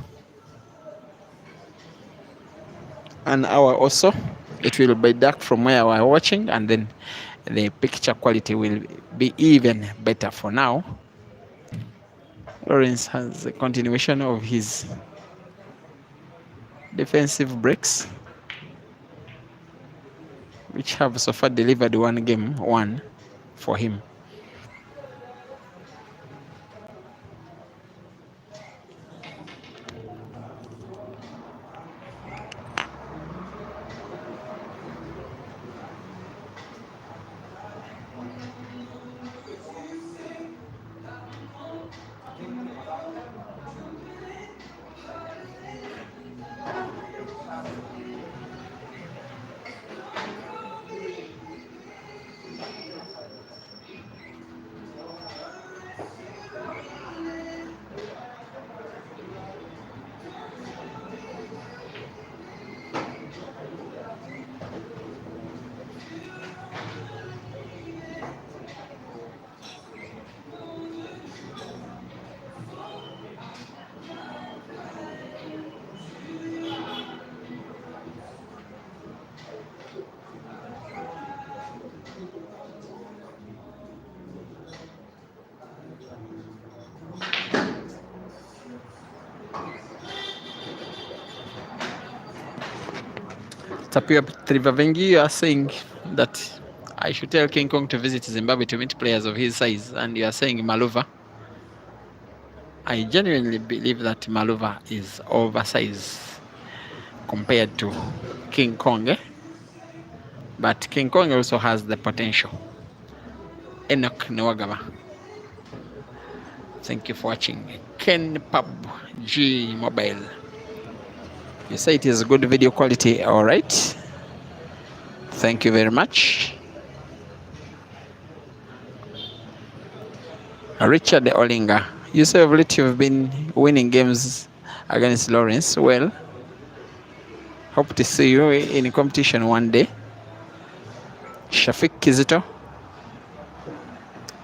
an hour or so, it will be dark from where we're watching, and then the picture quality will be even better. For now, Lawrence has a continuation of his defensive breaks, which have so far delivered one game won for him. Tapia Trivavengi, you are saying that I should tell King Kong to visit Zimbabwe to meet players of his size, and you are saying Maluva. I genuinely believe that Maluva is oversized compared to King Kong, but King Kong also has the potential. Enoch Nwagaba. Thank you for watching. Ken Pub G Mobile. You say it is good video quality, all right. Thank you very much. Richard Olinga, you say of late you've been winning games against Lawrence. Well, hope to see you in competition one day. Shafik Kizito,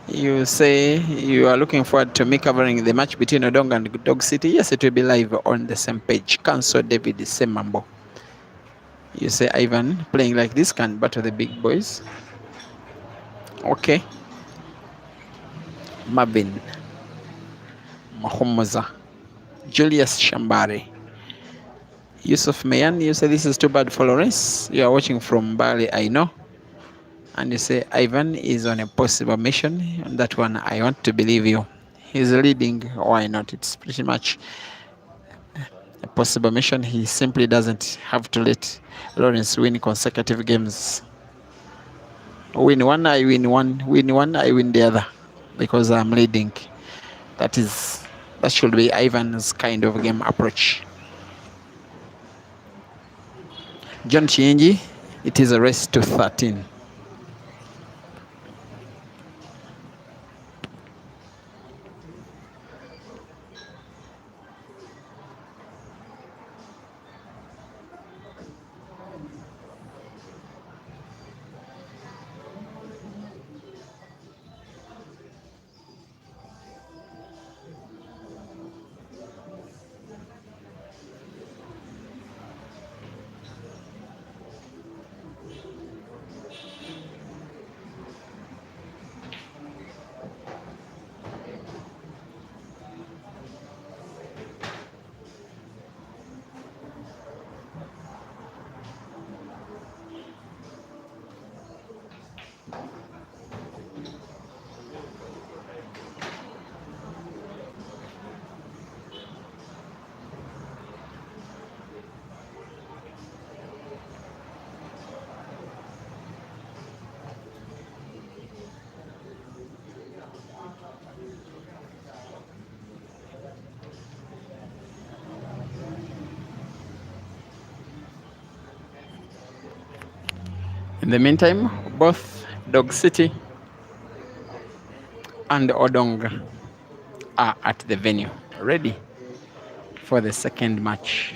you say you are looking forward to me covering the match between Odong and Dog City. Yes, it will be live on the same page. Council David Semambo. You say Ivan playing like this can battle the big boys. Okay. Mabin Mahomoza, Julius Shambari, Yusuf Mayan, you say this is too bad for Lawrence. You are watching from Bali, I know. And you say Ivan is on a possible mission. On that one, I want to believe you. He's leading, why not? It's pretty much a possible mission. He simply doesn't have to let Lawrence win consecutive games. Win one, I win one. Win one, I win the other. Because I'm leading. That should be Ivan's kind of game approach. John Chienji, it is a race to 13. In the meantime, both Dog City and Odong are at the venue, ready for the second match.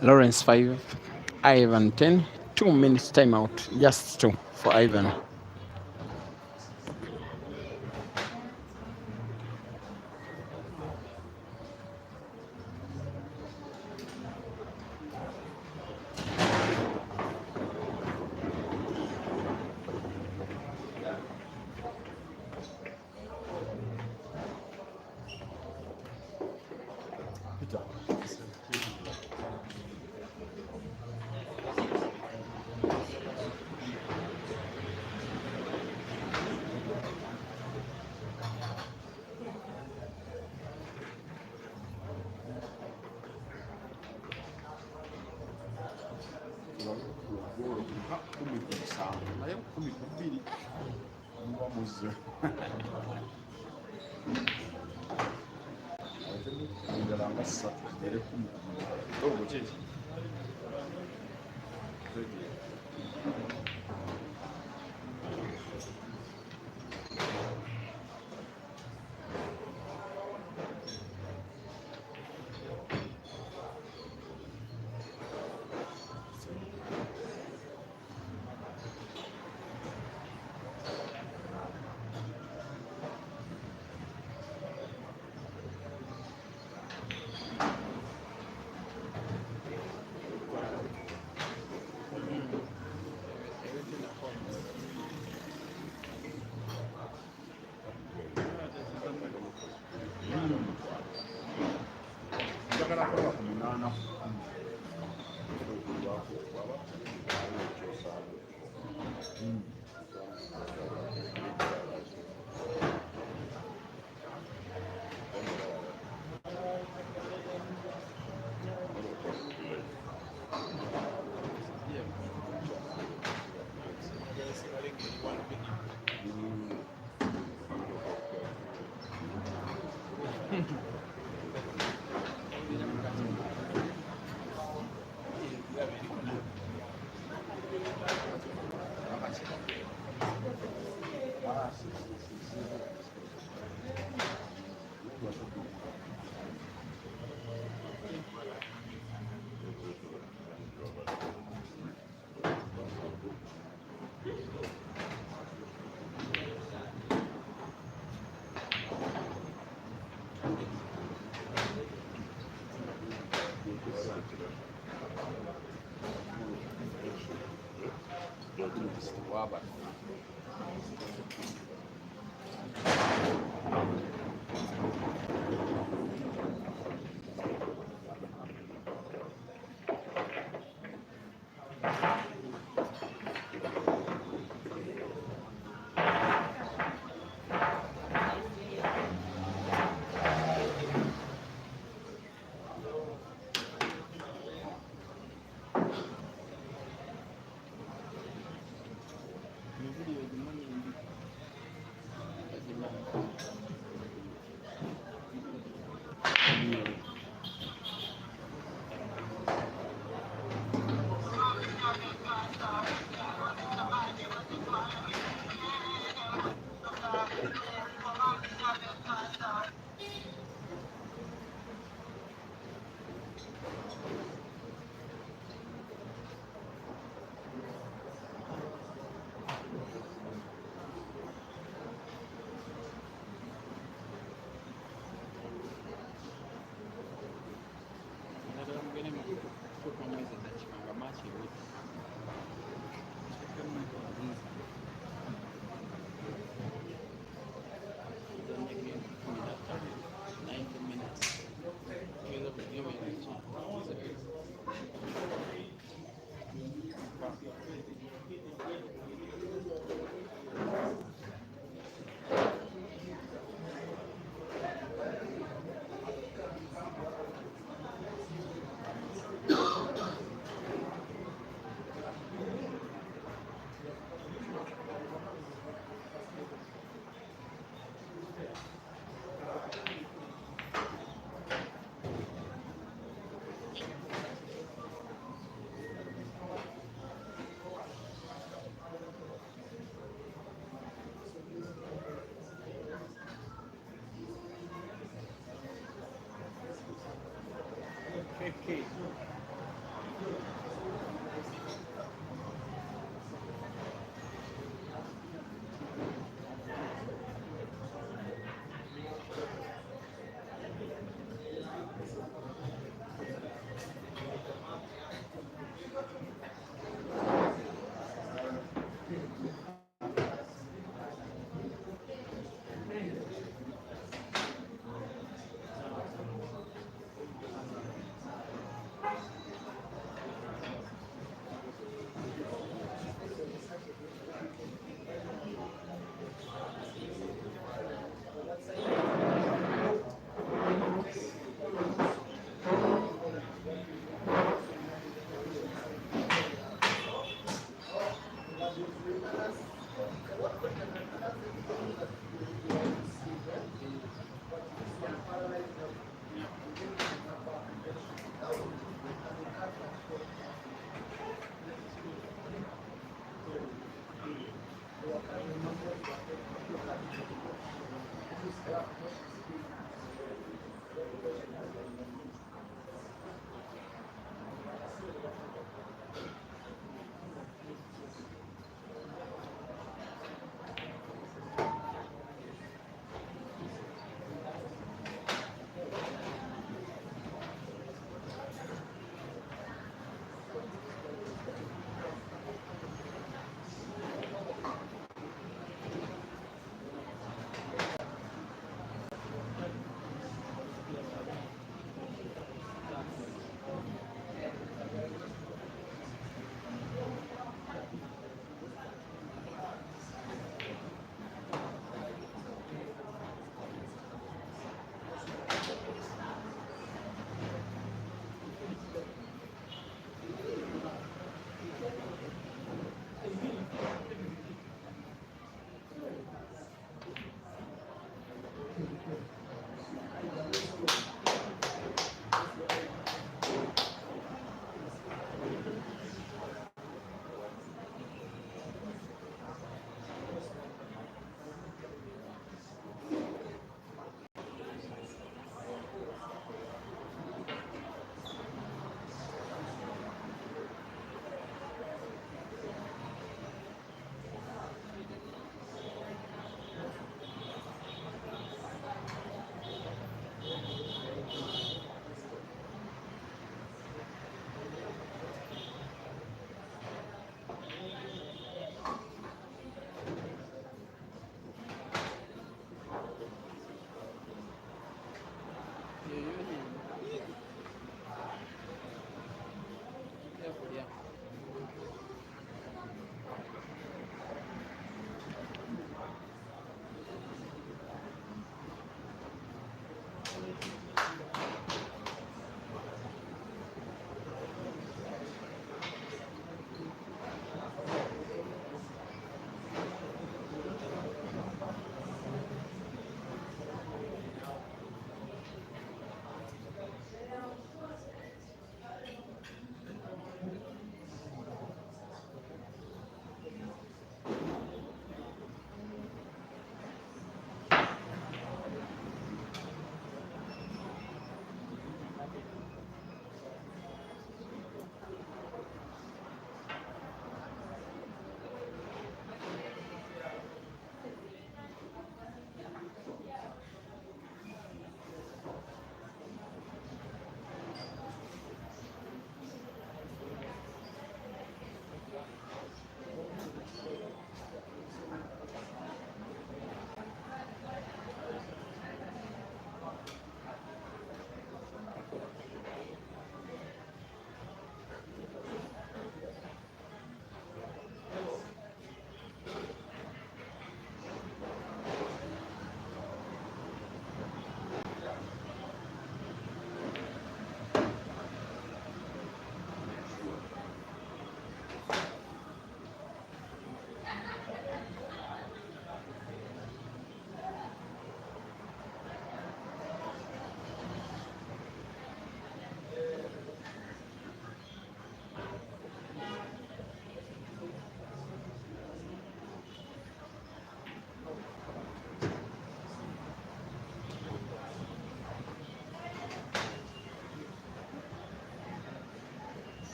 Lawrence 5, Ivan 10, 2 minutes timeout, just two for Ivan.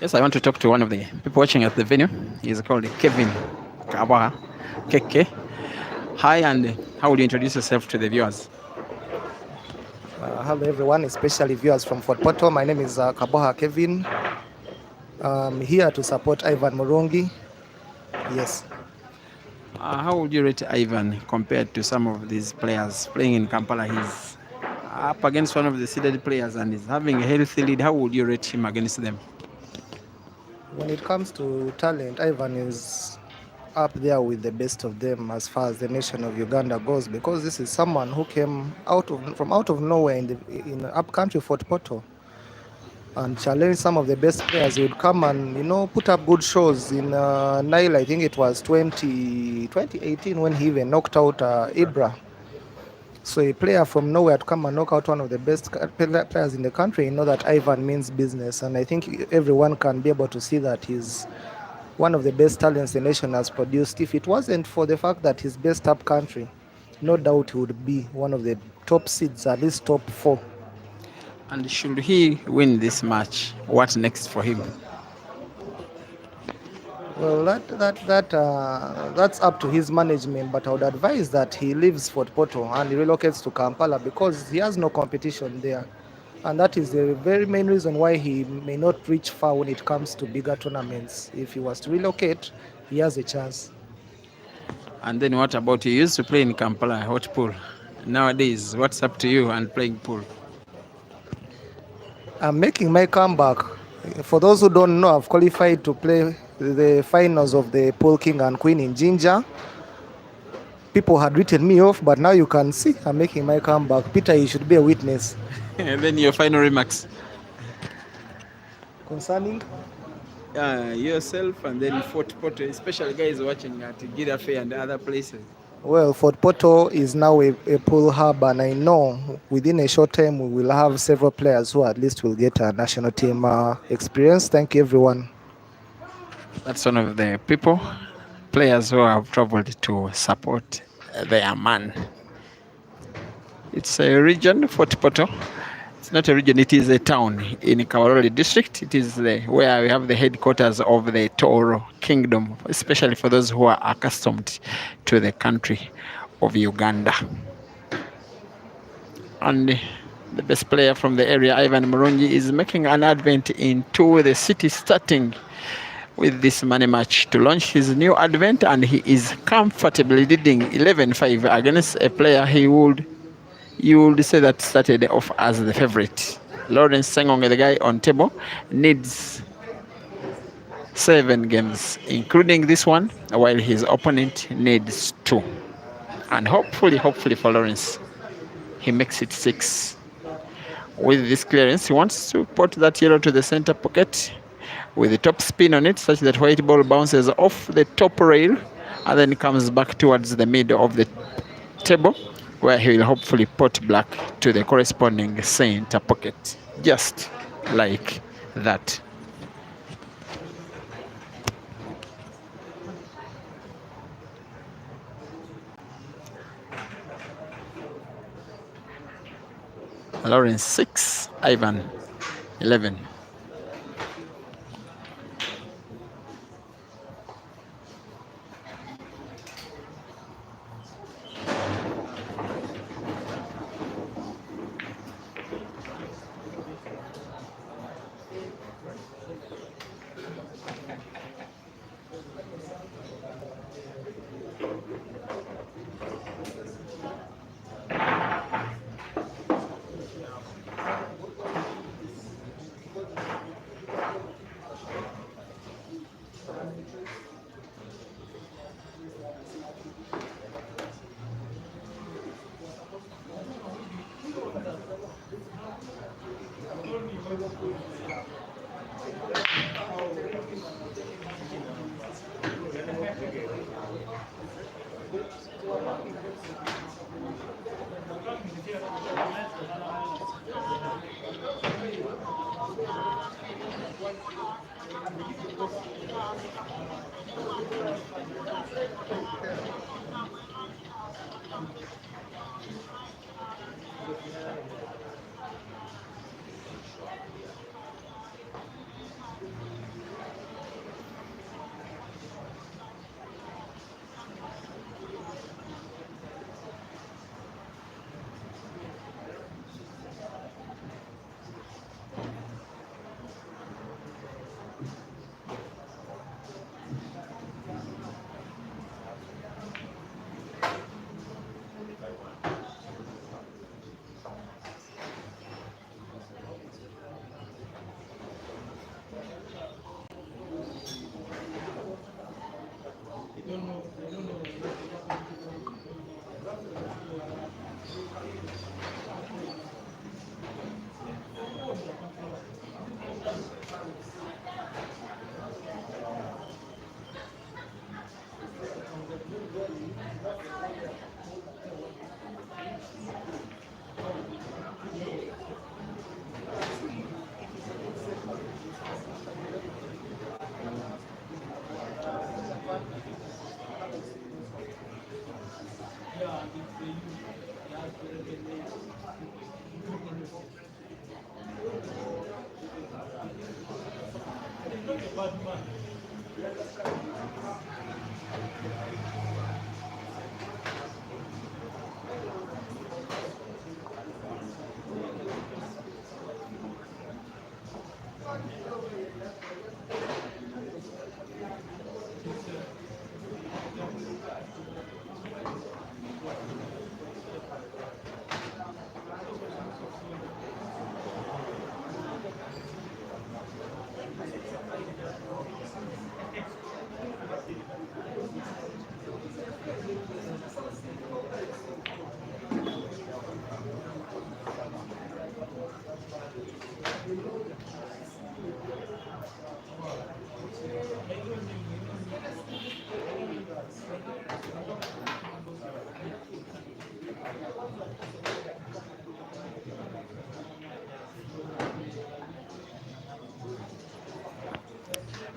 Yes, I want to talk to one of the people watching at the venue. He's called Kevin Kawaha, KK. Hi, and how would you introduce yourself to the viewers? Hello everyone, especially viewers from Fort Portal. My name is Kaboha Kevin. I'm here to support Ivan Murungi. Yes. How would you rate Ivan compared to some of these players playing in Kampala? He's up against one of the seeded players and is having a healthy lead. How would you rate him against them? When it comes to talent, Ivan is up there with the best of them as far as the nation of Uganda goes, because this is someone who came from out of nowhere in up country Fort Portal and challenge some of the best players. He would come and put up good shows in Nile. I think it was 2018 when he even knocked out Ibra. So a player from nowhere to come and knock out one of the best players in the country, you know that Ivan means business. And I think everyone can be able to see that he's one of the best talents the nation has produced. If it wasn't for the fact that he's based up country, no doubt he would be one of the top seeds, at least top 4. And should he win this match, what next for him? Well, that's up to his management, but I would advise that he leaves Fort Portal and he relocates to Kampala, because he has no competition there. And that is the very main reason why he may not reach far when it comes to bigger tournaments. If he was to relocate, he has a chance. And then what about you? Used to play in Kampala, hot pool. Nowadays, what's up to you and playing pool? I'm making my comeback. For those who don't know, I've qualified to play the finals of the Pool King and Queen in Jinja. People had written me off, but now you can see I'm making my comeback. Peter, you should be a witness. And then your final remarks Concerning? Yourself and then Fort Portal, especially guys watching at Girafe and other places. Well, Fort Portal is now a pool hub, and I know within a short time we will have several players who at least will get a national team experience. Thank you, everyone. That's one of the players who have traveled to support their man. It's a region, Fort Portal. It's not a region, it is a town in Kawaroli district. It is where we have the headquarters of the Toro Kingdom, especially for those who are accustomed to the country of Uganda. And the best player from the area, Ivan Murungi, is making an advent into the city, starting with this money match to launch his new advent, and he is comfortably leading 11-5 against a player you would say that started off as the favorite. Lawrence Sengonge, the guy on table, needs 7 games, including this one, while his opponent needs 2. And hopefully for Lawrence, he makes it 6. With this clearance, he wants to put that yellow to the center pocket with the top spin on it, such that white ball bounces off the top rail and then comes back towards the middle of the table, where he will hopefully put black to the corresponding center pocket, just like that. Lawrence 6, Ivan 11.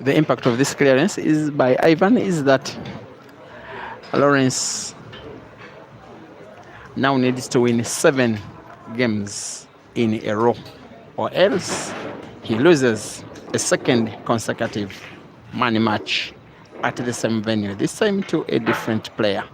The impact of this clearance is by Ivan is that Lawrence now needs to win 7 games in a row, or else he loses a second consecutive money match at the same venue, this time to a different player.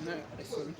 No, listen.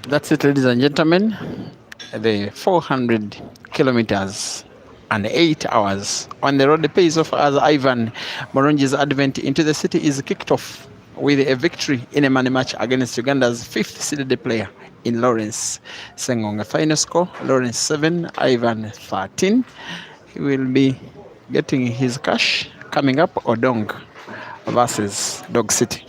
That's it, ladies and gentlemen. The 400 kilometers and 8 hours on the road pays off as Ivan Murungi's advent into the city is kicked off with a victory in a money match against Uganda's 5th seeded player in Lawrence Sengonge. Final score, Lawrence 7, Ivan 13. He will be getting his cash coming up. Odong versus Dog City.